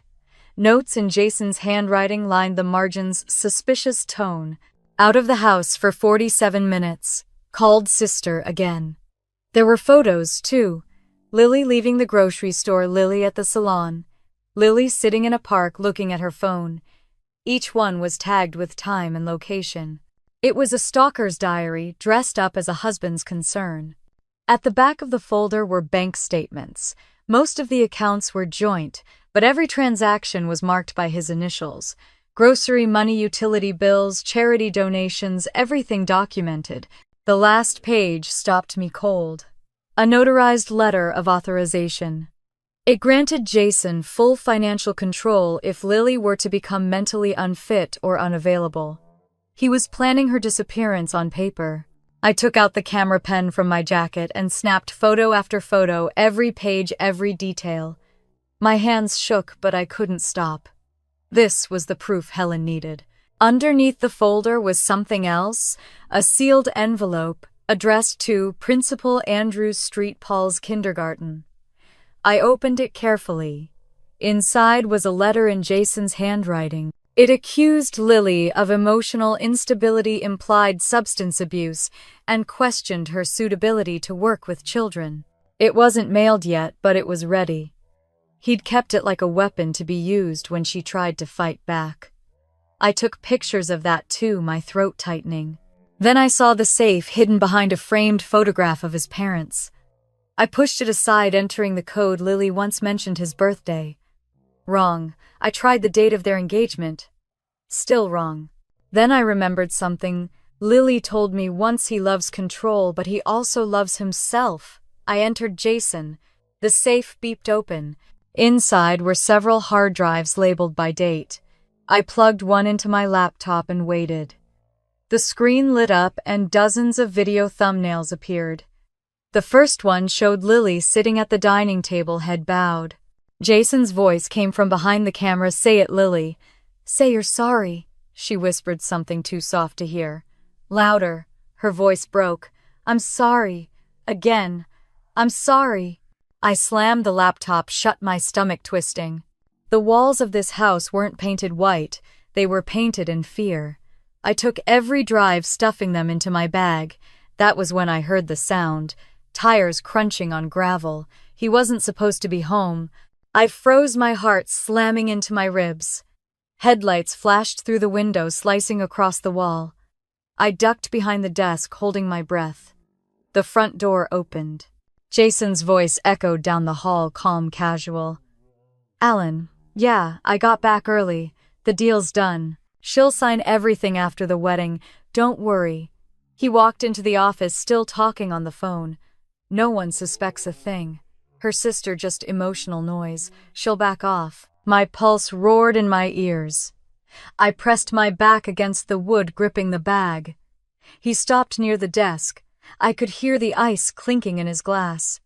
Notes in Jason's handwriting lined the margins, suspicious tone. Out of the house for 47 minutes. Called sister again. There were photos, too. Lily leaving the grocery store, Lily at the salon. Lily sitting in a park looking at her phone. Each one was tagged with time and location. It was a stalker's diary, dressed up as a husband's concern. At the back of the folder were bank statements. Most of the accounts were joint, but every transaction was marked by his initials. Grocery money, utility bills, charity donations, everything documented. The last page stopped me cold. A notarized letter of authorization. It granted Jason full financial control if Lily were to become mentally unfit or unavailable. He was planning her disappearance on paper. I took out the camera pen from my jacket and snapped photo after photo, every page, every detail. My hands shook, but I couldn't stop. This was the proof Helen needed. Underneath the folder was something else, a sealed envelope, addressed to Principal Andrews Street, Paul's Kindergarten. I opened it carefully. Inside was a letter in Jason's handwriting. It accused Lily of emotional instability, implied substance abuse, and questioned her suitability to work with children. It wasn't mailed yet, but it was ready. He'd kept it like a weapon to be used when she tried to fight back. I took pictures of that too, my throat tightening. Then I saw the safe hidden behind a framed photograph of his parents. I pushed it aside, entering the code. Lily once mentioned his birthday. Wrong. I tried the date of their engagement. Still wrong. Then I remembered something. Lily told me once he loves control, but he also loves himself. I entered Jason. The safe beeped open. Inside were several hard drives labeled by date. I plugged one into my laptop and waited. The screen lit up and dozens of video thumbnails appeared. The first one showed Lily sitting at the dining table, head bowed. Jason's voice came from behind the camera. Say it, Lily. Say you're sorry. She whispered something too soft to hear. Louder. Her voice broke. I'm sorry. Again. I'm sorry. I slammed the laptop shut, my stomach twisting. The walls of this house weren't painted white. They were painted in fear. I took every drive, stuffing them into my bag. That was when I heard the sound. Tires crunching on gravel. He wasn't supposed to be home. I froze, my heart slamming into my ribs. Headlights flashed through the window, slicing across the wall. I ducked behind the desk, holding my breath. The front door opened. Jason's voice echoed down the hall, calm, casual. Alan, yeah, I got back early. The deal's done. She'll sign everything after the wedding. Don't worry. He walked into the office, still talking on the phone. No one suspects a thing. Her sister, just emotional noise. She'll back off. My pulse roared in my ears. I pressed my back against the wood, gripping the bag. He stopped near the desk. I could hear the ice clinking in his glass.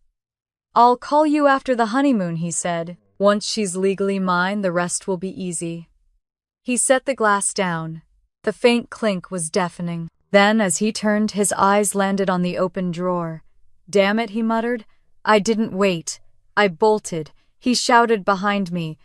I'll call you after the honeymoon, he said. Once she's legally mine, the rest will be easy. He set the glass down. The faint clink was deafening. Then, as he turned, his eyes landed on the open drawer. Damn it, he muttered. I didn't wait. I bolted. He shouted behind me.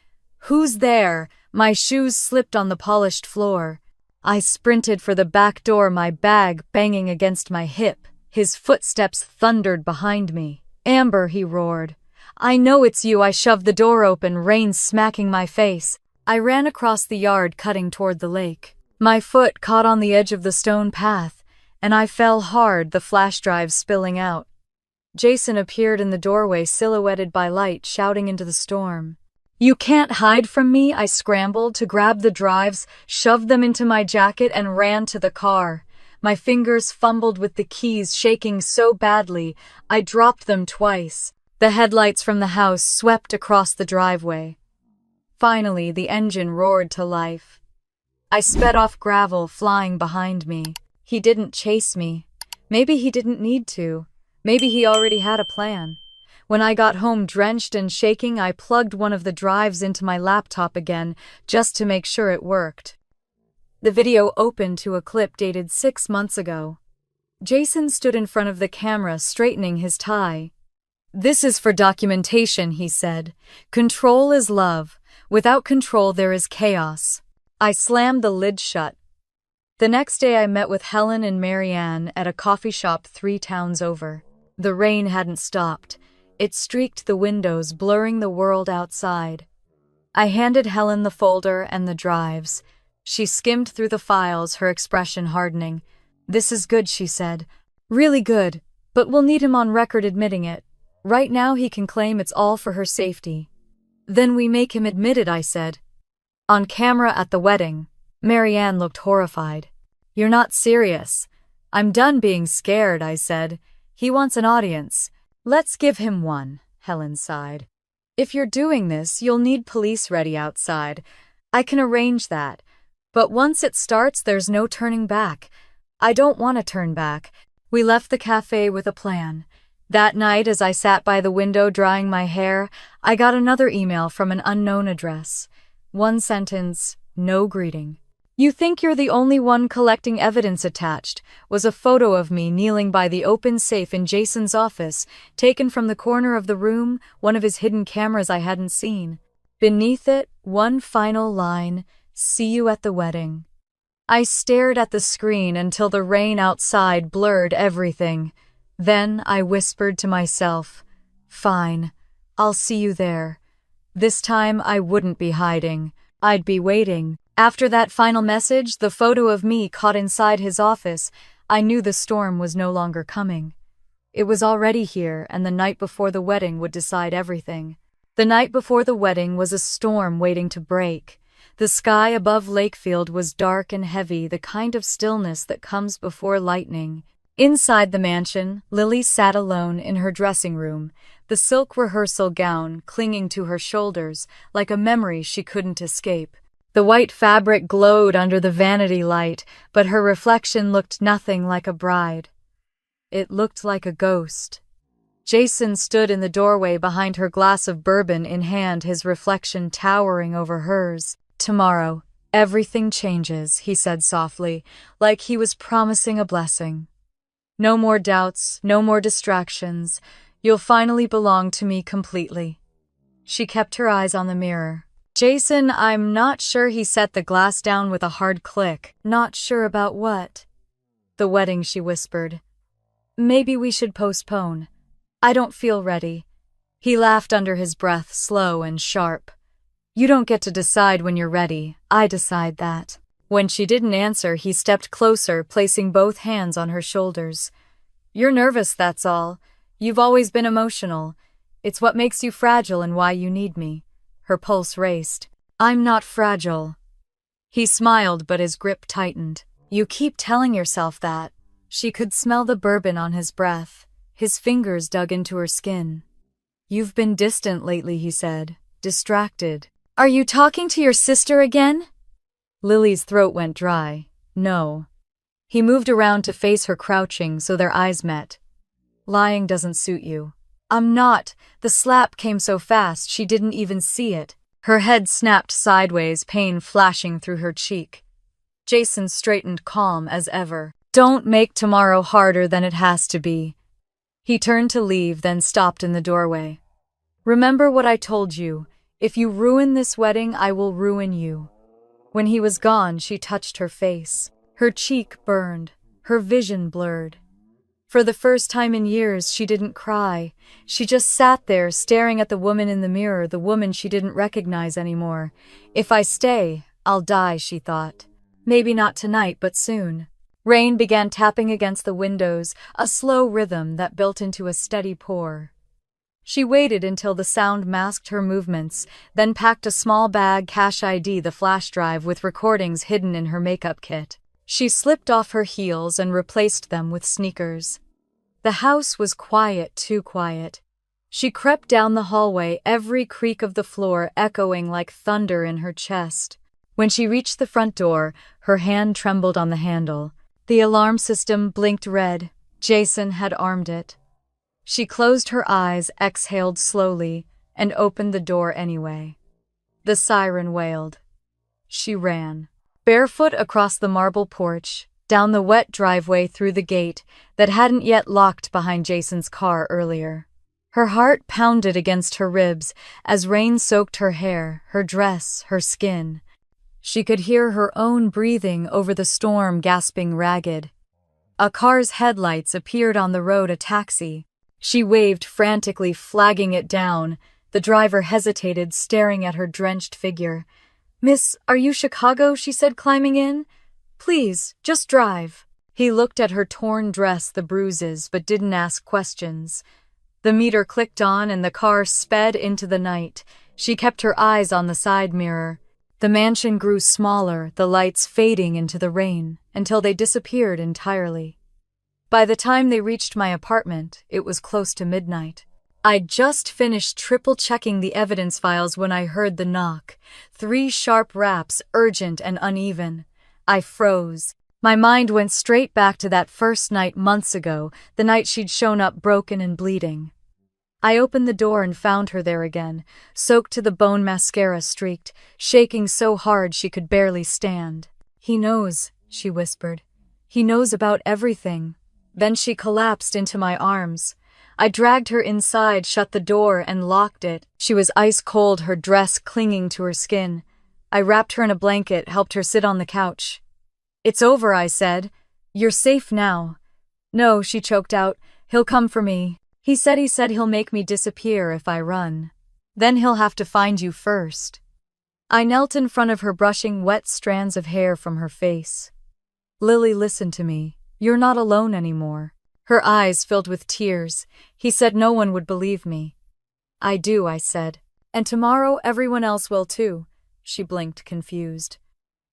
Who's there? My shoes slipped on the polished floor. I sprinted for the back door, my bag banging against my hip. His footsteps thundered behind me. Amber, he roared. I know it's you. I shoved the door open, rain smacking my face. I ran across the yard, cutting toward the lake. My foot caught on the edge of the stone path, and I fell hard, the flash drive spilling out. Jason appeared in the doorway, silhouetted by light, shouting into the storm. "You can't hide from me!" I scrambled to grab the drives, shoved them into my jacket, and ran to the car. My fingers fumbled with the keys, shaking so badly, I dropped them twice. The headlights from the house swept across the driveway. Finally, the engine roared to life. I sped off gravel, flying behind me. He didn't chase me. Maybe he didn't need to. Maybe he already had a plan. When I got home drenched and shaking, I plugged one of the drives into my laptop again, just to make sure it worked. The video opened to a clip dated 6 months ago. Jason stood in front of the camera, straightening his tie. "This is for documentation," he said. "Control is love. Without control, there is chaos." I slammed the lid shut. The next day I met with Helen and Marianne at a coffee shop 3 towns over. The rain hadn't stopped. It streaked the windows, blurring the world outside. I handed Helen the folder and the drives. She skimmed through the files, her expression hardening. "This is good," she said. "Really good, but we'll need him on record admitting it. Right now he can claim it's all for her safety." "Then we make him admit it," I said. "On camera at the wedding." Marianne looked horrified. "You're not serious." "I'm done being scared," I said. "He wants an audience. Let's give him one," Helen sighed. "If you're doing this, you'll need police ready outside. I can arrange that. But once it starts, there's no turning back." "I don't want to turn back." We left the cafe with a plan. That night, as I sat by the window drying my hair, I got another email from an unknown address. One sentence, no greeting. "You think you're the only one collecting evidence." Attached was a photo of me kneeling by the open safe in Jason's office, taken from the corner of the room, one of his hidden cameras I hadn't seen. Beneath it, one final line, "See you at the wedding." I stared at the screen until the rain outside blurred everything. Then I whispered to myself, "Fine, I'll see you there." This time I wouldn't be hiding. I'd be waiting. After that final message, the photo of me caught inside his office, I knew the storm was no longer coming. It was already here, and the night before the wedding would decide everything. The night before the wedding was a storm waiting to break. The sky above Lakefield was dark and heavy, the kind of stillness that comes before lightning. Inside the mansion, Lily sat alone in her dressing room, the silk rehearsal gown clinging to her shoulders like a memory she couldn't escape. The white fabric glowed under the vanity light, but her reflection looked nothing like a bride. It looked like a ghost. Jason stood in the doorway behind her, glass of bourbon in hand, his reflection towering over hers. "Tomorrow, everything changes," he said softly, like he was promising a blessing. "No more doubts, no more distractions. You'll finally belong to me completely." She kept her eyes on the mirror. "Jason, I'm not sure." He set the glass down with a hard click. "Not sure about what?" "The wedding," she whispered. "Maybe we should postpone. I don't feel ready." He laughed under his breath, slow and sharp. "You don't get to decide when you're ready. I decide that." When she didn't answer, he stepped closer, placing both hands on her shoulders. "You're nervous, that's all. You've always been emotional. It's what makes you fragile and why you need me." Her pulse raced. "I'm not fragile." He smiled, but his grip tightened. "You keep telling yourself that." She could smell the bourbon on his breath. His fingers dug into her skin. "You've been distant lately," he said, distracted. "Are you talking to your sister again?" Lily's throat went dry. "No." He moved around to face her, crouching so their eyes met. "Lying doesn't suit you." "I'm not." The slap came so fast she didn't even see it. Her head snapped sideways, pain flashing through her cheek. Jason straightened, calm as ever. "Don't make tomorrow harder than it has to be." He turned to leave, then stopped in the doorway. "Remember what I told you. If you ruin this wedding, I will ruin you." When he was gone, she touched her face. Her cheek burned, her vision blurred. For the first time in years, she didn't cry. She just sat there, staring at the woman in the mirror, the woman she didn't recognize anymore. "If I stay, I'll die," she thought. "Maybe not tonight, but soon." Rain began tapping against the windows, a slow rhythm that built into a steady pour. She waited until the sound masked her movements, then packed a small bag, cash ID, the flash drive with recordings hidden in her makeup kit. She slipped off her heels and replaced them with sneakers. The house was quiet, too quiet. She crept down the hallway, every creak of the floor echoing like thunder in her chest. When she reached the front door, her hand trembled on the handle. The alarm system blinked red. Jason had armed it. She closed her eyes, exhaled slowly, and opened the door anyway. The siren wailed. She ran, barefoot across the marble porch, down the wet driveway through the gate that hadn't yet locked behind Jason's car earlier. Her heart pounded against her ribs as rain soaked her hair, her dress, her skin. She could hear her own breathing over the storm, gasping ragged. A car's headlights appeared on the road, a taxi. She waved frantically, flagging it down. The driver hesitated, staring at her drenched figure. "Miss, are you Chicago?" she said, climbing in. "Please, just drive." He looked at her torn dress, the bruises, but didn't ask questions. The meter clicked on and the car sped into the night. She kept her eyes on the side mirror. The mansion grew smaller, the lights fading into the rain, until they disappeared entirely. By the time they reached my apartment, it was close to midnight. I'd just finished triple-checking the evidence files when I heard the knock. 3 sharp raps, urgent and uneven. I froze. My mind went straight back to that first night months ago, the night she'd shown up broken and bleeding. I opened the door and found her there again, soaked to the bone, mascara streaked, shaking so hard she could barely stand. "He knows," she whispered. "He knows about everything." Then she collapsed into my arms. I dragged her inside, shut the door, and locked it. She was ice cold, her dress clinging to her skin. I wrapped her in a blanket, helped her sit on the couch. "It's over," I said. "You're safe now." "No," she choked out. "He'll come for me. He said he'll make me disappear if I run. Then he'll have to find you first." I knelt in front of her, brushing wet strands of hair from her face. "Lily, listen to me. You're not alone anymore." Her eyes filled with tears. "He said no one would believe me." "I do," I said. "And tomorrow everyone else will too." She blinked, confused.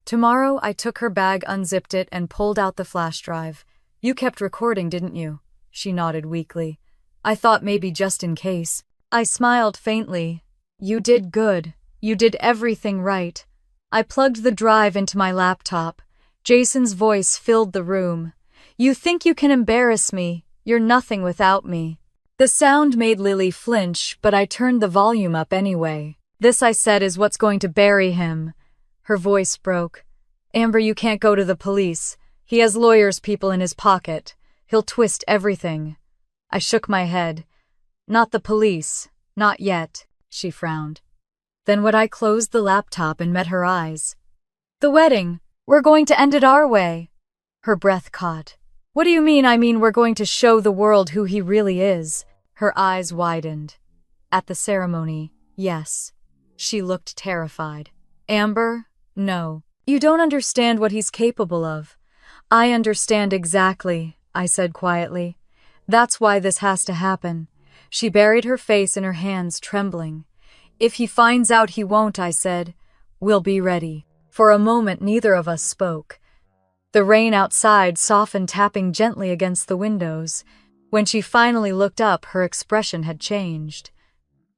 "Tomorrow?" I took her bag, unzipped it, and pulled out the flash drive. "You kept recording, didn't you?" She nodded weakly. "I thought maybe just in case." I smiled faintly. "You did good. You did everything right." I plugged the drive into my laptop. Jason's voice filled the room. "You think you can embarrass me? You're nothing without me." The sound made Lily flinch, but I turned the volume up anyway. "This," I said, "is what's going to bury him." Her voice broke. "Amber, you can't go to the police. He has lawyers' people in his pocket. He'll twist everything." I shook my head. "Not the police. Not yet." She frowned. Then would I closed the laptop and met her eyes. "The wedding. We're going to end it our way." Her breath caught. "What do you mean?" "I mean we're going to show the world who he really is." Her eyes widened. "At the ceremony, yes." She looked terrified. "Amber, no. You don't understand what he's capable of." "I understand exactly," I said quietly. "That's why this has to happen." She buried her face in her hands, trembling. "If he finds out, he won't," I said. "We'll be ready." For a moment, neither of us spoke. The rain outside softened, tapping gently against the windows. When she finally looked up, her expression had changed.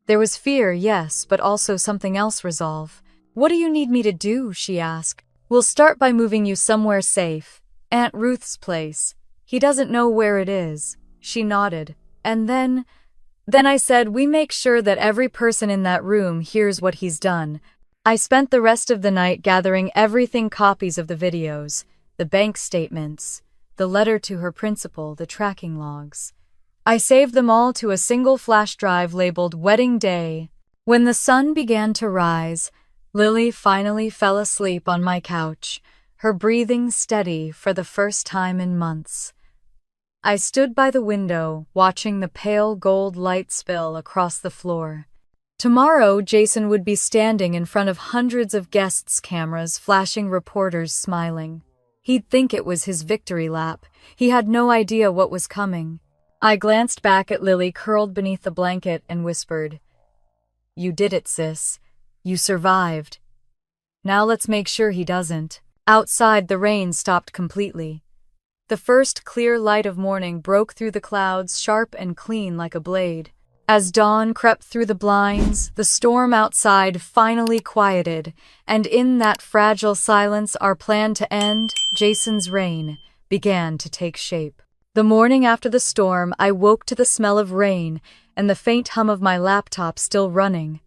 There was fear, yes, but also something else, resolve. "What do you need me to do?" she asked. "We'll start by moving you somewhere safe. Aunt Ruth's place. He doesn't know where it is." She nodded. "And then I said we make sure that every person in that room hears what he's done." I spent the rest of the night gathering everything, copies of the videos, the bank statements, the letter to her principal, the tracking logs. I saved them all to a single flash drive labeled Wedding Day. When the sun began to rise, Lily finally fell asleep on my couch, her breathing steady for the first time in months. I stood by the window, watching the pale gold light spill across the floor. Tomorrow, Jason would be standing in front of hundreds of guests, cameras flashing, reporters smiling. He'd think it was his victory lap. He had no idea what was coming. I glanced back at Lily curled beneath the blanket and whispered, "You did it, sis. You survived. Now let's make sure he doesn't." Outside, the rain stopped completely. The first clear light of morning broke through the clouds, sharp and clean like a blade. As dawn crept through the blinds, the storm outside finally quieted, and in that fragile silence our plan to end Jason's reign began to take shape. The morning after the storm, I woke to the smell of rain and the faint hum of my laptop still running.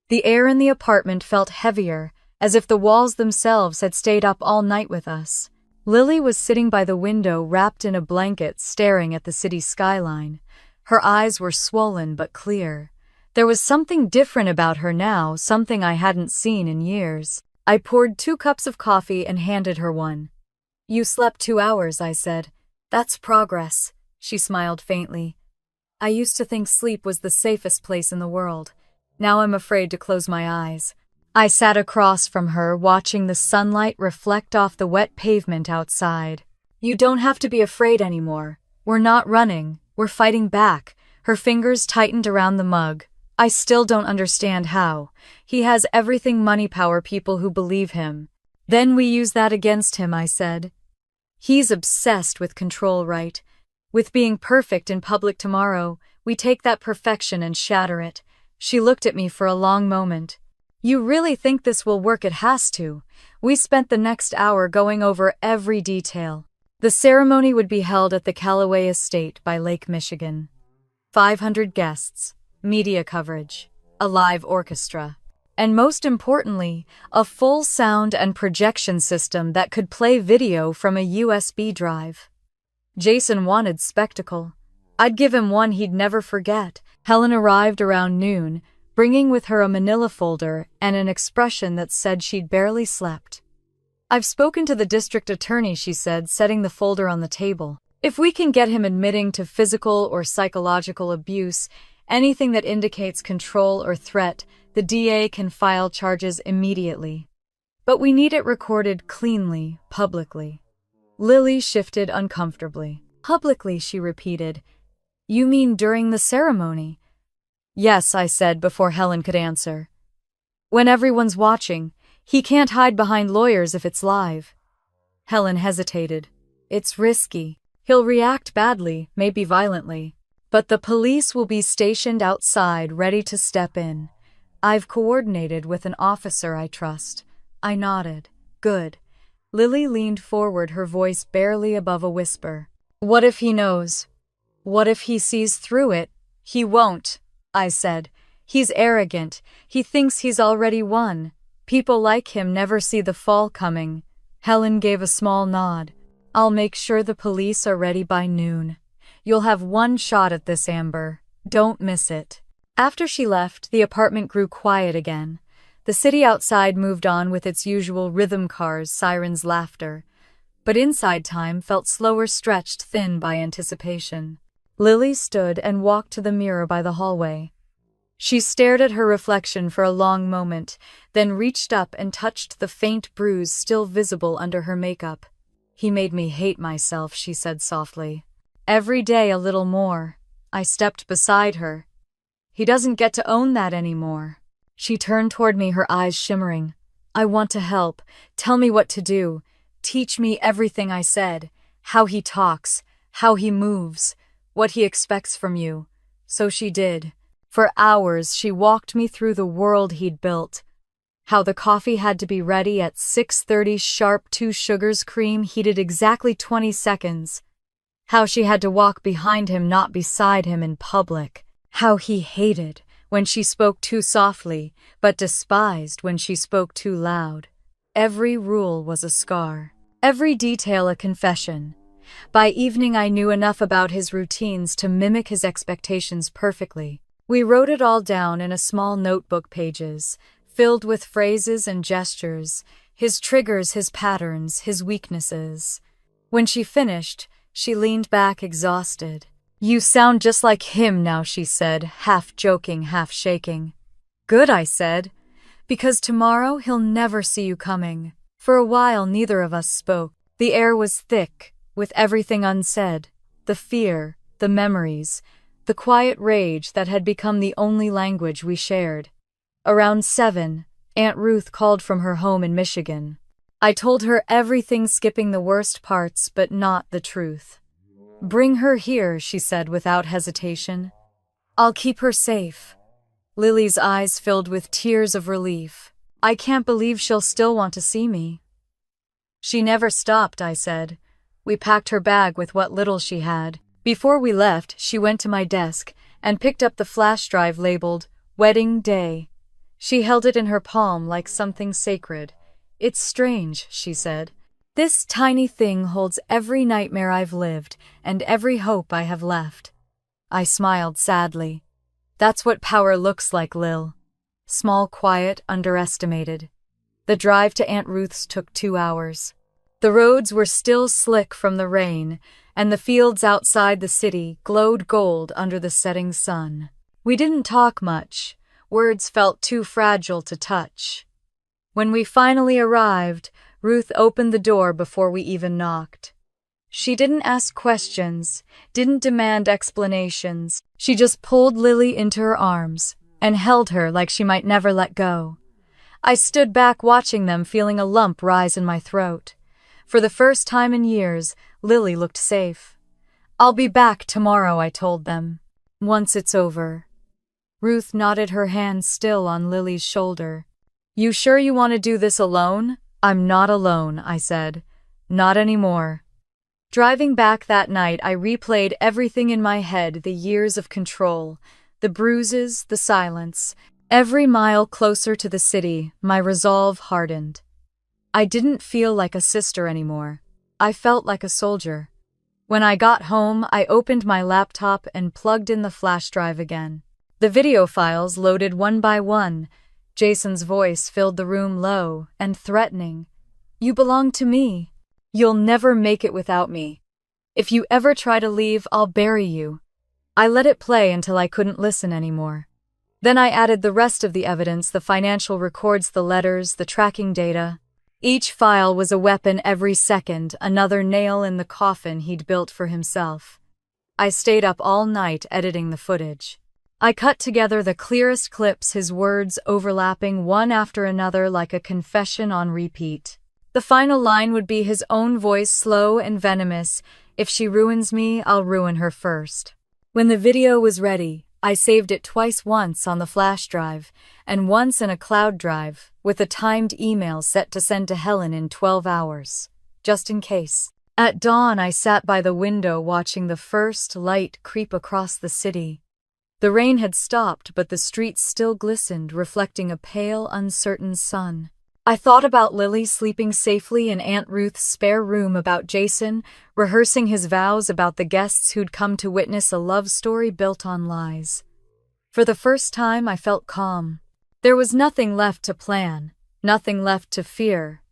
The air in the apartment felt heavier, as if the walls themselves had stayed up all night with us. Lily was sitting by the window wrapped in a blanket staring at the city skyline. Her eyes were swollen but clear. There was something different about her now, something I hadn't seen in years. I poured 2 cups of coffee and handed her one. "You slept 2 hours," I said. "That's progress." She smiled faintly. "I used to think sleep was the safest place in the world. Now I'm afraid to close my eyes." I sat across from her, watching the sunlight reflect off the wet pavement outside. "You don't have to be afraid anymore. We're not running. We're fighting back." Her fingers tightened around the mug. "I still don't understand how. He has everything money power people who believe him. Then we use that against him," I said. "He's obsessed with control, right? With being perfect in public tomorrow, we take that perfection and shatter it." She looked at me for a long moment. "You really think this will work?" "It has to." We spent the next hour going over every detail. The ceremony would be held at the Callaway Estate by Lake Michigan. 500 guests, media coverage, a live orchestra, and most importantly, a full sound and projection system that could play video from a USB drive. Jason wanted spectacle. I'd give him one he'd never forget. Helen arrived around noon, bringing with her a manila folder and an expression that said she'd barely slept. "I've spoken to the district attorney," she said, setting the folder on the table. "If we can get him admitting to physical or psychological abuse, anything that indicates control or threat, the DA can file charges immediately. But we need it recorded cleanly, publicly." Lily shifted uncomfortably. "Publicly," she repeated. "You mean during the ceremony?" "Yes," I said before Helen could answer. "When everyone's watching. He can't hide behind lawyers if it's live." Helen hesitated. "It's risky. He'll react badly, maybe violently. But the police will be stationed outside, ready to step in. I've coordinated with an officer I trust." I nodded. "Good." Lily leaned forward, her voice barely above a whisper. "What if he knows? What if he sees through it?" "He won't," I said. "He's arrogant. He thinks he's already won. People like him never see the fall coming." Helen gave a small nod. "I'll make sure the police are ready by noon. You'll have one shot at this, Amber. Don't miss it." After she left, the apartment grew quiet again. The city outside moved on with its usual rhythm cars, sirens, laughter. But inside time felt slower, stretched thin by anticipation. Lily stood and walked to the mirror by the hallway. She stared at her reflection for a long moment, then reached up and touched the faint bruise still visible under her makeup. "He made me hate myself," she said softly. "Every day a little more." I stepped beside her. "He doesn't get to own that anymore." She turned toward me, her eyes shimmering. "I want to help. Tell me what to do. Teach me everything," I said. "How he talks, how he moves, what he expects from you." So she did. For hours, she walked me through the world he'd built. How the coffee had to be ready at 6:30 sharp, 2 sugars, cream heated exactly 20 seconds. How she had to walk behind him, not beside him in public. How he hated when she spoke too softly, but despised when she spoke too loud. Every rule was a scar. Every detail a confession. By evening, I knew enough about his routines to mimic his expectations perfectly. We wrote it all down in a small notebook, pages filled with phrases and gestures, his triggers, his patterns, his weaknesses. When she finished, she leaned back exhausted. "You sound just like him now," she said, half joking, half shaking. "Good," I said, "because tomorrow he'll never see you coming." For a while, neither of us spoke. The air was thick, with everything unsaid, the fear, the memories, the quiet rage that had become the only language we shared. Around 7, Aunt Ruth called from her home in Michigan. I told her everything, skipping the worst parts, but not the truth. "Bring her here," she said without hesitation. "I'll keep her safe." Lily's eyes filled with tears of relief. "I can't believe she'll still want to see me." "She never stopped," I said. We packed her bag with what little she had. Before we left, she went to my desk and picked up the flash drive labeled Wedding Day. She held it in her palm like something sacred. "It's strange," she said. "This tiny thing holds every nightmare I've lived and every hope I have left." I smiled sadly. "That's what power looks like, Lil. Small, quiet, underestimated." The drive to Aunt Ruth's took 2 hours. The roads were still slick from the rain, and the fields outside the city glowed gold under the setting sun. We didn't talk much. Words felt too fragile to touch. When we finally arrived, Ruth opened the door before we even knocked. She didn't ask questions, didn't demand explanations. She just pulled Lily into her arms and held her like she might never let go. I stood back watching them, feeling a lump rise in my throat. For the first time in years, Lily looked safe. "I'll be back tomorrow," I told them. "Once it's over." Ruth nodded, her hand still on Lily's shoulder. "You sure you want to do this alone?" "I'm not alone," I said. "Not anymore." Driving back that night, I replayed everything in my head, the years of control, the bruises, the silence. Every mile closer to the city, my resolve hardened. I didn't feel like a sister anymore. I felt like a soldier. When I got home, I opened my laptop and plugged in the flash drive again. The video files loaded one by one. Jason's voice filled the room, low and threatening. "You belong to me. You'll never make it without me. If you ever try to leave, I'll bury you." I let it play until I couldn't listen anymore. Then I added the rest of the evidence, the financial records, the letters, the tracking data. Each file was a weapon every second, another nail in the coffin he'd built for himself. I stayed up all night editing the footage. I cut together the clearest clips, his words overlapping one after another like a confession on repeat. The final line would be his own voice, slow and venomous. "If she ruins me, I'll ruin her first." When the video was ready, I saved it twice, once on the flash drive and once in a cloud drive, with a timed email set to send to Helen in 12 hours, just in case. At dawn, I sat by the window watching the first light creep across the city. The rain had stopped, but the streets still glistened, reflecting a pale, uncertain sun. I thought about Lily sleeping safely in Aunt Ruth's spare room, about Jason rehearsing his vows, about the guests who'd come to witness a love story built on lies. For the first time, I felt calm. There was nothing left to plan, nothing left to fear.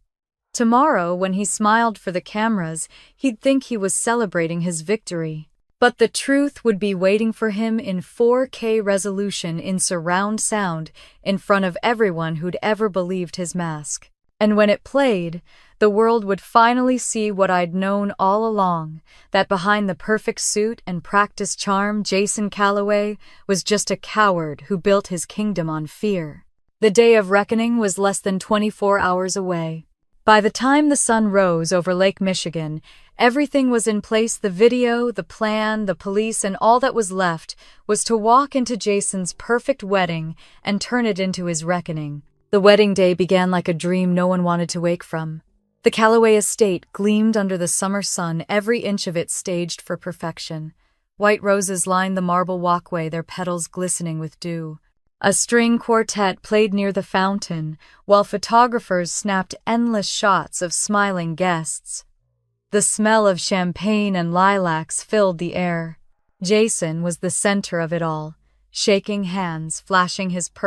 Tomorrow, when he smiled for the cameras, he'd think he was celebrating his victory. But the truth would be waiting for him in 4K resolution, in surround sound, in front of everyone who'd ever believed his mask. And when it played, the world would finally see what I'd known all along, that behind the perfect suit and practiced charm, Jason Calloway was just a coward who built his kingdom on fear. The day of reckoning was less than 24 hours away. By the time the sun rose over Lake Michigan, everything was in place: the video, the plan, the police, and all that was left was to walk into Jason's perfect wedding and turn it into his reckoning. The wedding day began like a dream no one wanted to wake from. The Calloway estate gleamed under the summer sun, every inch of it staged for perfection. White roses lined the marble walkway, their petals glistening with dew. A string quartet played near the fountain, while photographers snapped endless shots of smiling guests. The smell of champagne and lilacs filled the air. Jason was the center of it all, shaking hands, flashing his